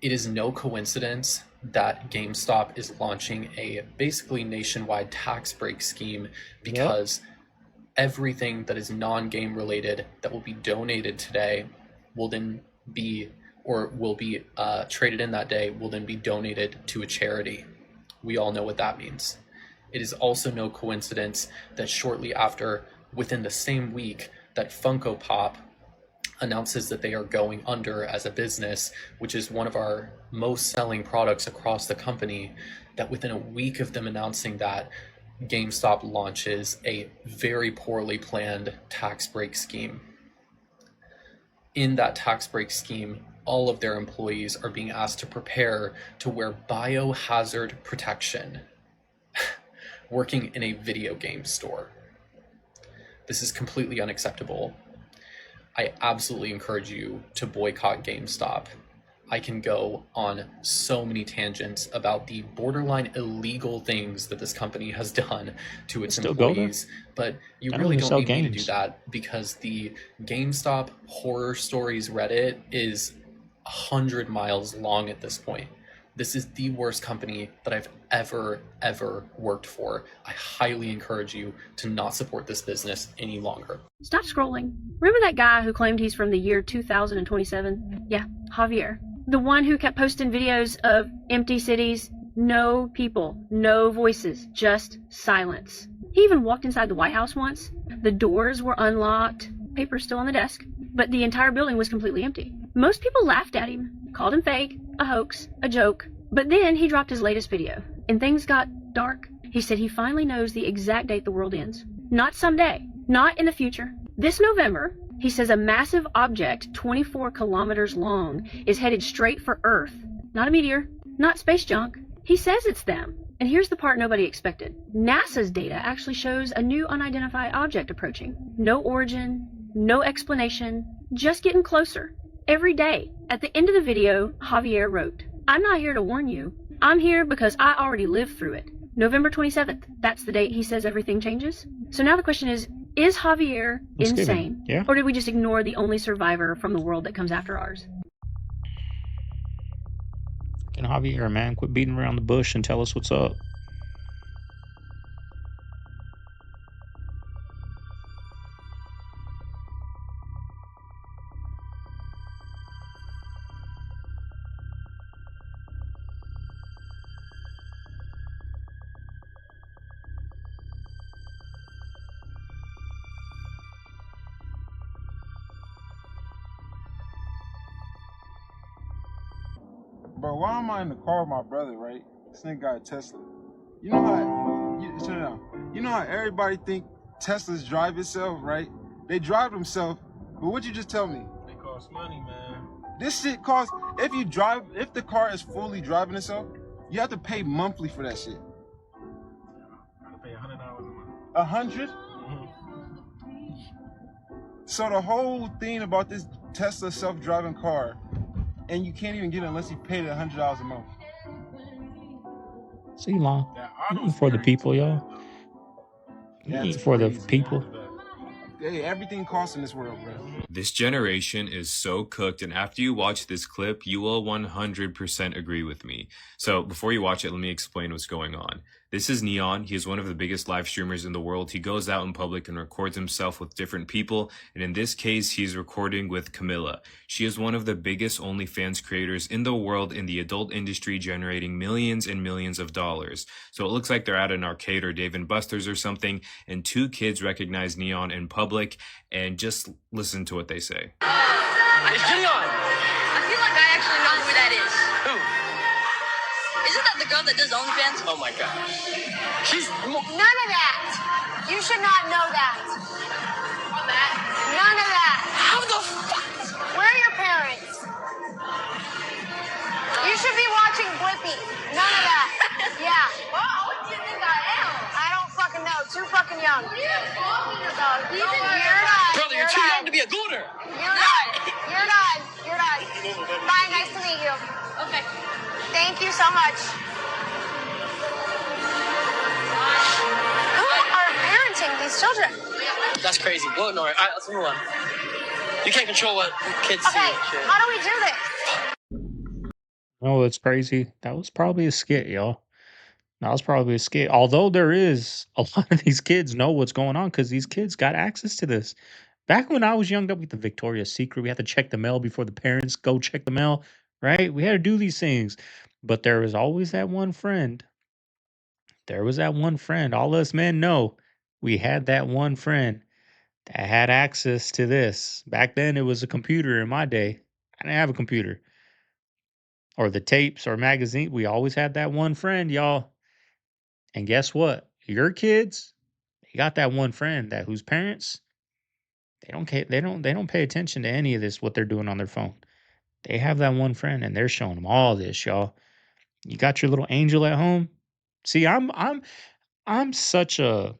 It is no coincidence that GameStop is launching a basically nationwide tax break scheme, because everything that is non-game related that will be donated today will then be, or will be traded in that day, will then be donated to a charity. We all know what that means. It is also no coincidence that shortly after, within the same week, that Funko Pop announces that they are going under as a business, which is one of our most selling products across the company, that within a week of them announcing that, GameStop launches a very poorly planned tax break scheme. In that tax break scheme, all of their employees are being asked to prepare to wear biohazard protection working in a video game store. This is completely unacceptable. I absolutely encourage you to boycott GameStop. I can go on so many tangents about the borderline illegal things that this company has done to its employees, but you really don't need me to do that, because the GameStop horror stories Reddit is 100 miles long at this point. This is the worst company that I've ever worked for. I highly encourage you to not support this business any longer. Stop scrolling. Remember that guy who claimed he's from the year 2027? Yeah, Javier. The one who kept posting videos of empty cities, no people, no voices, just silence. He even walked inside the White House once. The doors were unlocked, papers still on the desk, but the entire building was completely empty. Most people laughed at him, called him fake, a hoax, a joke. But then he dropped his latest video, and things got dark. He said he finally knows the exact date the world ends. Not someday, not in the future. This November, he says a massive object 24 kilometers long is headed straight for Earth. Not a meteor, not space junk. He says it's them. And here's the part nobody expected. NASA's data actually shows a new unidentified object approaching. No origin, no explanation, just getting closer. Every day. At the end of the video, Javier wrote, "I'm not here to warn you. I'm here because I already lived through it." November 27th, that's the date he says everything changes. So now the question is Javier insane? Yeah. Or did we just ignore the only survivor from the world that comes after ours? Fucking Javier, man, quit beating around the bush and tell us what's up. Bro, why am I in the car with my brother, right? This nigga got a Tesla. You know how, you know how everybody think Teslas drive itself, right? They drive themselves, but what you just tell me? They cost money, man. This shit costs, if the car is fully driving itself, you have to pay monthly for that shit. I have to pay $100 a month. 100? Mm-hmm. So the whole thing about this Tesla self-driving car, and you can't even get it unless you pay the $100 a month. See, long for the people, y'all. For the people. Hey, everything costs in this world, bro. This generation is so cooked, and after you watch this clip, you will 100% agree with me. So before you watch it, let me explain what's going on. This is Neon. He is one of the biggest live streamers in the world. He goes out in public and records himself with different people. And in this case, he's recording with Camilla. She is one of the biggest OnlyFans creators in the world in the adult industry, generating millions and millions of dollars. So it looks like they're at an arcade or Dave & Buster's or something. And two kids recognize Neon in public, and just listen to what they say. It's Neon. I feel like I actually know who that is. Who? Isn't that the girl that does OnlyFans? Oh my gosh. She's none of that. You should not know that. None of that. How the fuck? Where are your parents? You should be watching Blippi. None of that. Yeah. Well, what do you think I am? I don't fucking know. Too fucking young. What are you talking about? You're done. Brother, you're too young to be a gooner. You're done. You're done. You're done. Bye. Nice to meet you. Okay. Thank you so much. Who are parenting these children? That's crazy. Well, no, all right, let's move on. You can't control what kids see. Okay, And shit. how do we do this? Oh, it's crazy. That was probably a skit, y'all. That was probably a skit. Although there is a lot of these kids know what's going on because these kids got access to this. Back when I was young up with the Victoria's Secret, we had to check the mail before the parents go check the mail, right? We had to do these things. But there was always that one friend. There was that one friend. All us men know we had that one friend that had access to this. Back then, it was a computer in my day. I didn't have a computer or the tapes or magazine. We always had that one friend, y'all. And guess what? Your kids, they got that one friend that whose parents, they don't pay attention to any of this, what they're doing on their phone. They have that one friend and they're showing them all this, y'all. You got your little angel at home. See, I'm such a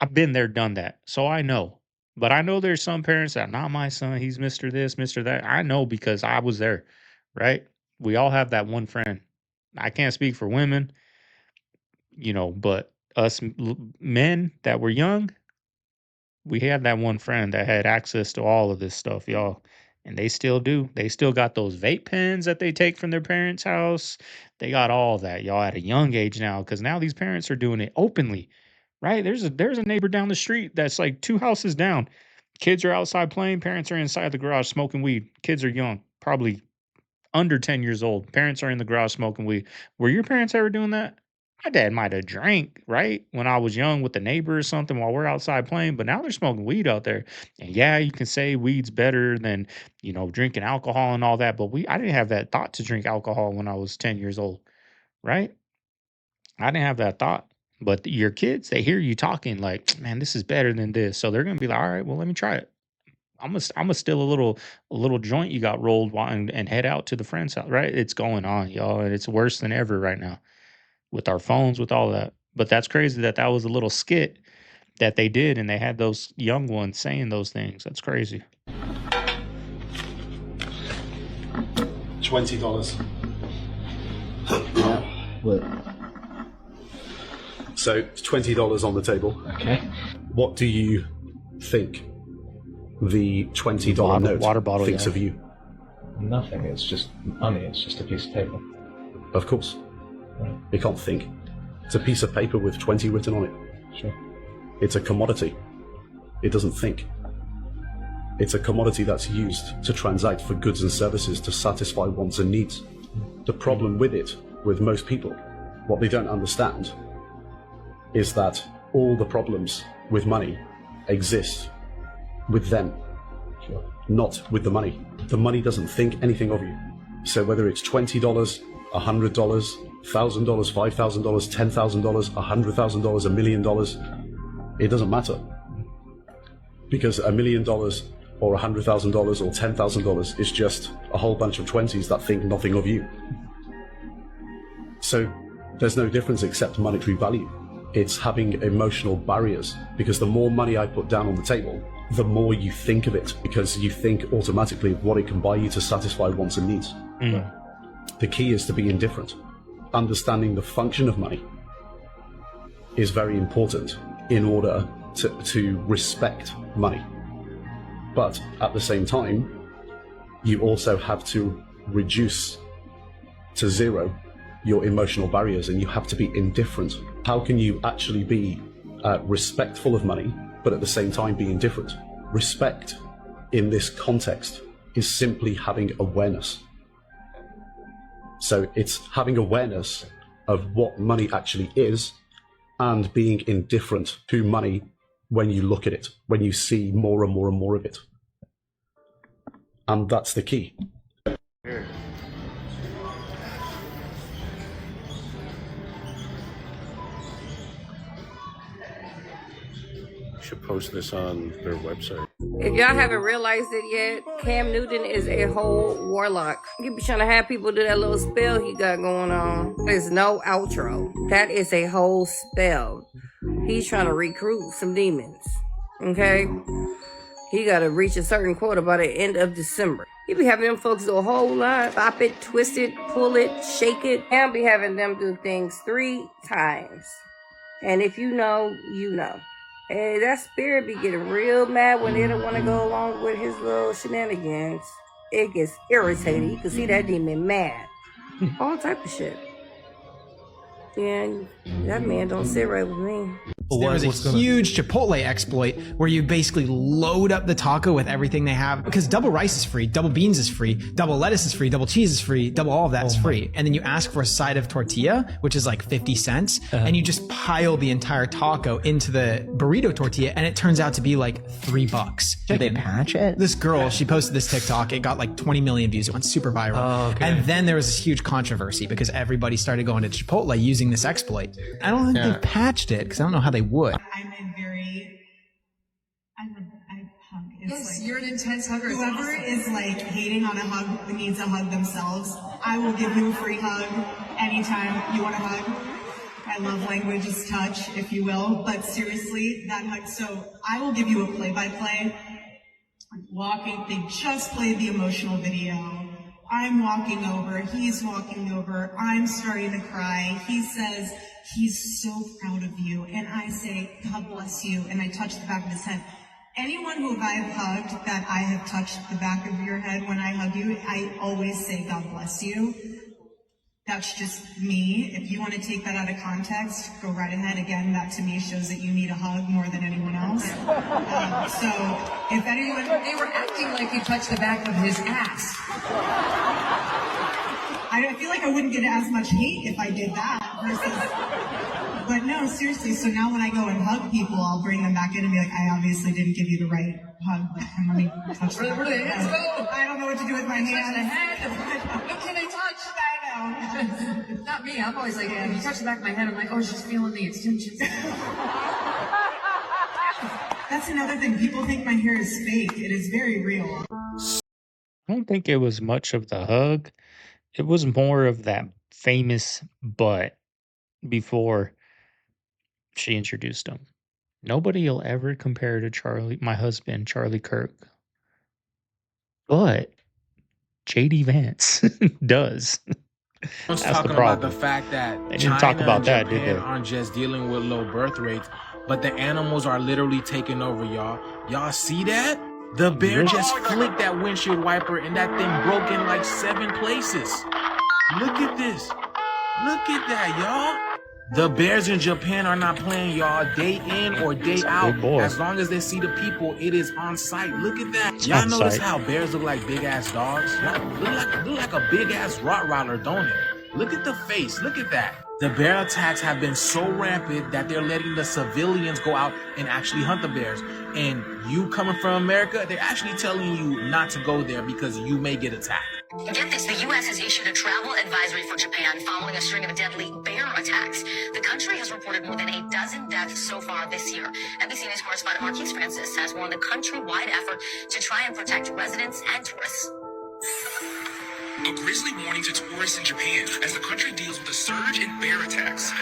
I've been there, done that. So I know. But I know there's some parents that not my son, he's Mr. This, Mr. That. I know because I was there, right? We all have that one friend. I can't speak for women, but us men that were young, we had that one friend that had access to all of this stuff, y'all. And they still do. They still got those vape pens that they take from their parents' house. They got all that, y'all, at a young age now, because now these parents are doing it openly, right? There's a neighbor down the street that's like 2 houses down. Kids are outside playing, parents are inside the garage smoking weed. Kids are young, probably under 10 years old. Parents are in the garage smoking weed. Were your parents ever doing that? My dad might have drank, right? When I was young with the neighbor or something while we're outside playing, but now they're smoking weed out there. And yeah, you can say weed's better than, drinking alcohol and all that, but I didn't have that thought to drink alcohol when I was 10 years old, right? I didn't have that thought. But your kids, they hear you talking like, man, this is better than this. So they're gonna be like, all right, well, let me try it. I'm gonna steal a little joint you got rolled and head out to the friend's house, right? It's going on, y'all, and it's worse than ever right now with our phones, with all that. But that's crazy that was a little skit that they did, and they had those young ones saying those things. That's crazy. $20. Look. So it's $20 on the table. Okay. What do you think the $20 note water bottle thinks of you? Nothing. It's just money. It's just a piece of paper. Of course. Right. It can't think. It's a piece of paper with 20 written on it. Sure. It's a commodity. It doesn't think. It's a commodity that's used to transact for goods and services to satisfy wants and needs. The problem with it, with most people, what they don't understand is that all the problems with money exist with them, Sure. not with the money. The money doesn't think anything of you. So whether it's $20, $100, $1,000, $5,000, $10,000, $100,000, $1 million, it doesn't matter. Because $1 million or $100,000 or $10,000 is just a whole bunch of 20s that think nothing of you. So there's no difference except monetary value. It's having emotional barriers, because the more money I put down on the table, the more you think of it, because you think automatically of what it can buy you to satisfy wants and needs. The key is to be indifferent. Understanding the function of money is very important in order to respect money. But at the same time, you also have to reduce to zero your emotional barriers, and you have to be indifferent. How can you actually be respectful of money, but at the same time be indifferent? Respect in this context is simply having awareness. So it's having awareness of what money actually is and being indifferent to money when you look at it, when you see more and more and more of it. And that's the key. Should post this on their website. If y'all haven't realized it yet, Cam Newton is a whole warlock. He be trying to have people do that little spell he got going on. There's no outro. That is a whole spell. He's trying to recruit some demons. Okay? He got to reach a certain quota by the end of December. He be having them folks do a whole lot. Pop it, twist it, pull it, shake it. And be having them do things 3 times. And if you know, you know. Hey, that spirit be getting real mad when they don't want to go along with his little shenanigans. It gets irritating. You can see that demon mad. All type of shit. And that man don't sit right with me. There was a huge Chipotle exploit where you basically load up the taco with everything they have, because double rice is free, double beans is free, double lettuce is free, double cheese is free, double all of that is free. And then you ask for a side of tortilla, which is like 50 cents, and you just pile the entire taco into the burrito tortilla, and it turns out to be like $3. Did they patch it? This girl, she posted this TikTok, it got like 20 million views, it went super viral. Oh, okay. And then there was this huge controversy because everybody started going to Chipotle using this exploit. I don't think they've patched it, because I don't know how they would. Yes, like, you're an intense hugger. Whoever is like hating on a hug needs a hug themselves. I will give you a free hug anytime you want a hug. My love language is touch, if you will. But seriously, that hug. So I will give you a play-by-play. Walking, they just played the emotional video. I'm walking over, he's walking over, I'm starting to cry. He says, he's so proud of you. And I say, God bless you. And I touch the back of his head. Anyone who I've hugged that I have touched the back of your head when I hug you, I always say, God bless you. That's just me. If you want to take that out of context, go right ahead. Again, that to me shows that you need a hug more than anyone else. So if anyone... They were acting like you touched the back of his ass. I feel like I wouldn't get as much hate if I did that versus... But no, seriously, so now when I go and hug people, I'll bring them back in and be like, I obviously didn't give you the right hug, but let me touch the Where do the hands go? I don't know what to do with my hands. Touch the head. What can I touch? I know. Not me. I'm always like, if you touch the back of my head, I'm like, oh, she's feeling the extensions. That's another thing. People think my hair is fake. It is very real. I don't think it was much of the hug. It was more of that famous butt before she introduced him. Nobody will ever compare to Charlie, my husband, Charlie Kirk. But JD Vance does. Let's That's talk the about problem. the fact that They didn't China talk about and that, did Japan they? aren't just dealing with low birth rates, but the animals are literally taking over, y'all. Y'all see that? The bear just flicked that windshield wiper and that thing broke in like 7 places. Look at this. Look at that, y'all. The bears in Japan are not playing, y'all, day in or day out. As long as they see the people, it is on site. Look at that. Y'all notice how bears look like big ass dogs? Look like a big ass Rottweiler, don't it? Look at the face. Look at that. The bear attacks have been so rampant that they're letting the civilians go out and actually hunt the bears. And you coming from America, they're actually telling you not to go there because you may get attacked. Get this, the U.S. has issued a travel advisory for Japan following a string of deadly bear attacks. The country has reported more than a dozen deaths so far this year. NBC News correspondent Marquise Francis has warned a countrywide effort to try and protect residents and tourists. A grisly warning to tourists in Japan as the country deals with a surge in bear attacks.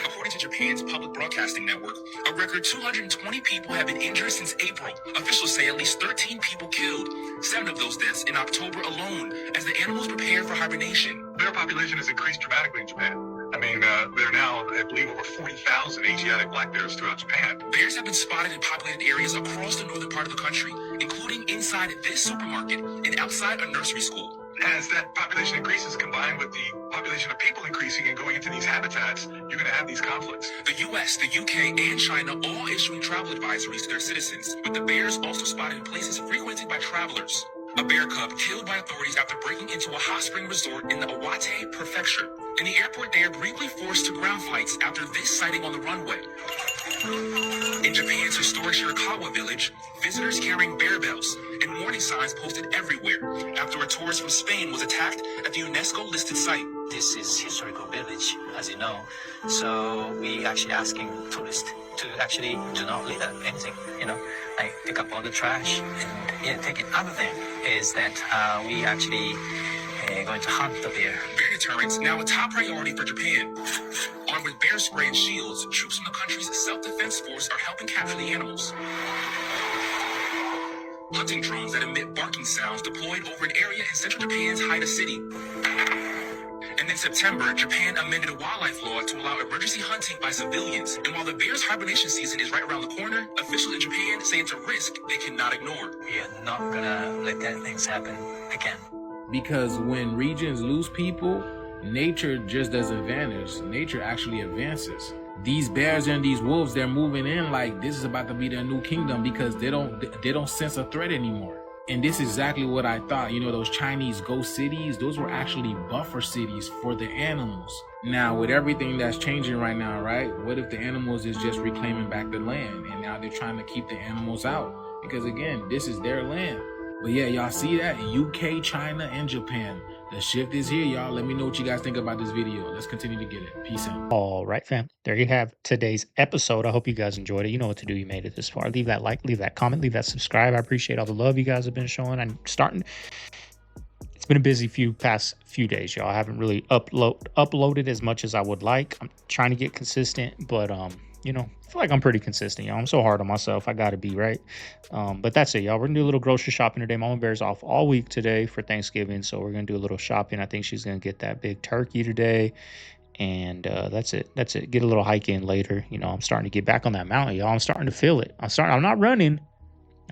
According to Japan's public broadcasting network, a record 220 people have been injured since April. Officials say at least 13 people killed, 7 of those deaths in October alone, as the animals prepare for hibernation. Bear population has increased dramatically in Japan. I mean, there are now, I believe, over 40,000 Asiatic black bears throughout Japan. Bears have been spotted in populated areas across the northern part of the country, including inside this supermarket and outside a nursery school. As that population increases, combined with the population of people increasing and going into these habitats, you're going to have these conflicts. The U.S., the UK, and China all issuing travel advisories to their citizens, with the bears also spotted in places frequented by travelers. A bear cub killed by authorities after breaking into a hot spring resort in the Iwate prefecture. In the airport, they are briefly forced to ground flights after this sighting on the runway. In Japan's historic Shirakawa village, visitors carrying bear bells and warning signs posted everywhere after a tourist from Spain was attacked at the UNESCO-listed site. This is historical village, as you know, so we actually asking tourists to actually do not litter anything, like pick up all the trash and take it. Other thing is that we actually going to hunt the bear. Bear deterrence now a top priority for Japan. Armed with bear spray and shields, troops from the country's self-defense force are helping capture the animals. Hunting drones that emit barking sounds deployed over an area in central Japan's Haida City. And in September, Japan amended a wildlife law to allow emergency hunting by civilians. And while the bear's hibernation season is right around the corner, officials in Japan say it's a risk they cannot ignore. We are not gonna let that things happen again. Because when regions lose people, nature just doesn't vanish. Nature actually advances. These bears and these wolves, they're moving in like this is about to be their new kingdom because they don't sense a threat anymore. And this is exactly what I thought. You know, those Chinese ghost cities, those were actually buffer cities for the animals. Now, with everything that's changing right now, right? What if the animals is just reclaiming back the land and now they're trying to keep the animals out? Because again, this is their land. But yeah, y'all see that? UK, China, and Japan. The shift is here, y'all. Let me know what you guys think about this video. Let's continue to get it. Peace out. All right, fam. There you have today's episode. I hope you guys enjoyed it. You know what to do. You made it this far. Leave that like, leave that comment, leave that subscribe. I appreciate all the love you guys have been showing. It's been a busy past few days, y'all. I haven't really uploaded as much as I would like. I'm trying to get consistent, but you know, I feel like I'm pretty consistent, y'all. I'm so hard on myself. I gotta be, right? But that's it, y'all. We're gonna do a little grocery shopping today. Mama Bear's off all week today for Thanksgiving, so we're gonna do a little shopping. I think she's gonna get that big turkey today. And that's it. Get a little hike in later. You know, I'm starting to get back on that mountain, y'all. I'm starting to feel it. I'm not running.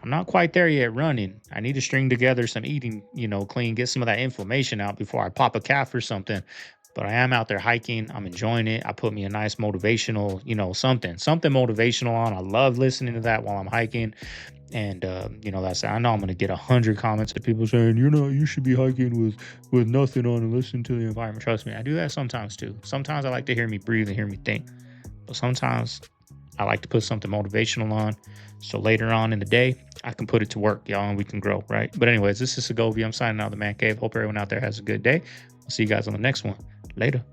I'm not quite there yet running. I need to string together some eating, you know, clean, get some of that inflammation out before I pop a calf or something. But I am out there hiking. I'm enjoying it. I put me a nice motivational, you know, something motivational on. I love listening to that while I'm hiking. And, you know, I know I'm going to get 100 comments of people saying, you should be hiking with nothing on and listen to the environment. Trust me, I do that sometimes too. Sometimes I like to hear me breathe and hear me think. But sometimes I like to put something motivational on. So later on in the day, I can put it to work, y'all, and we can grow, right? But anyways, this is Segovia. I'm signing out of the Man Cave. Hope everyone out there has a good day. I'll see you guys on the next one. Later.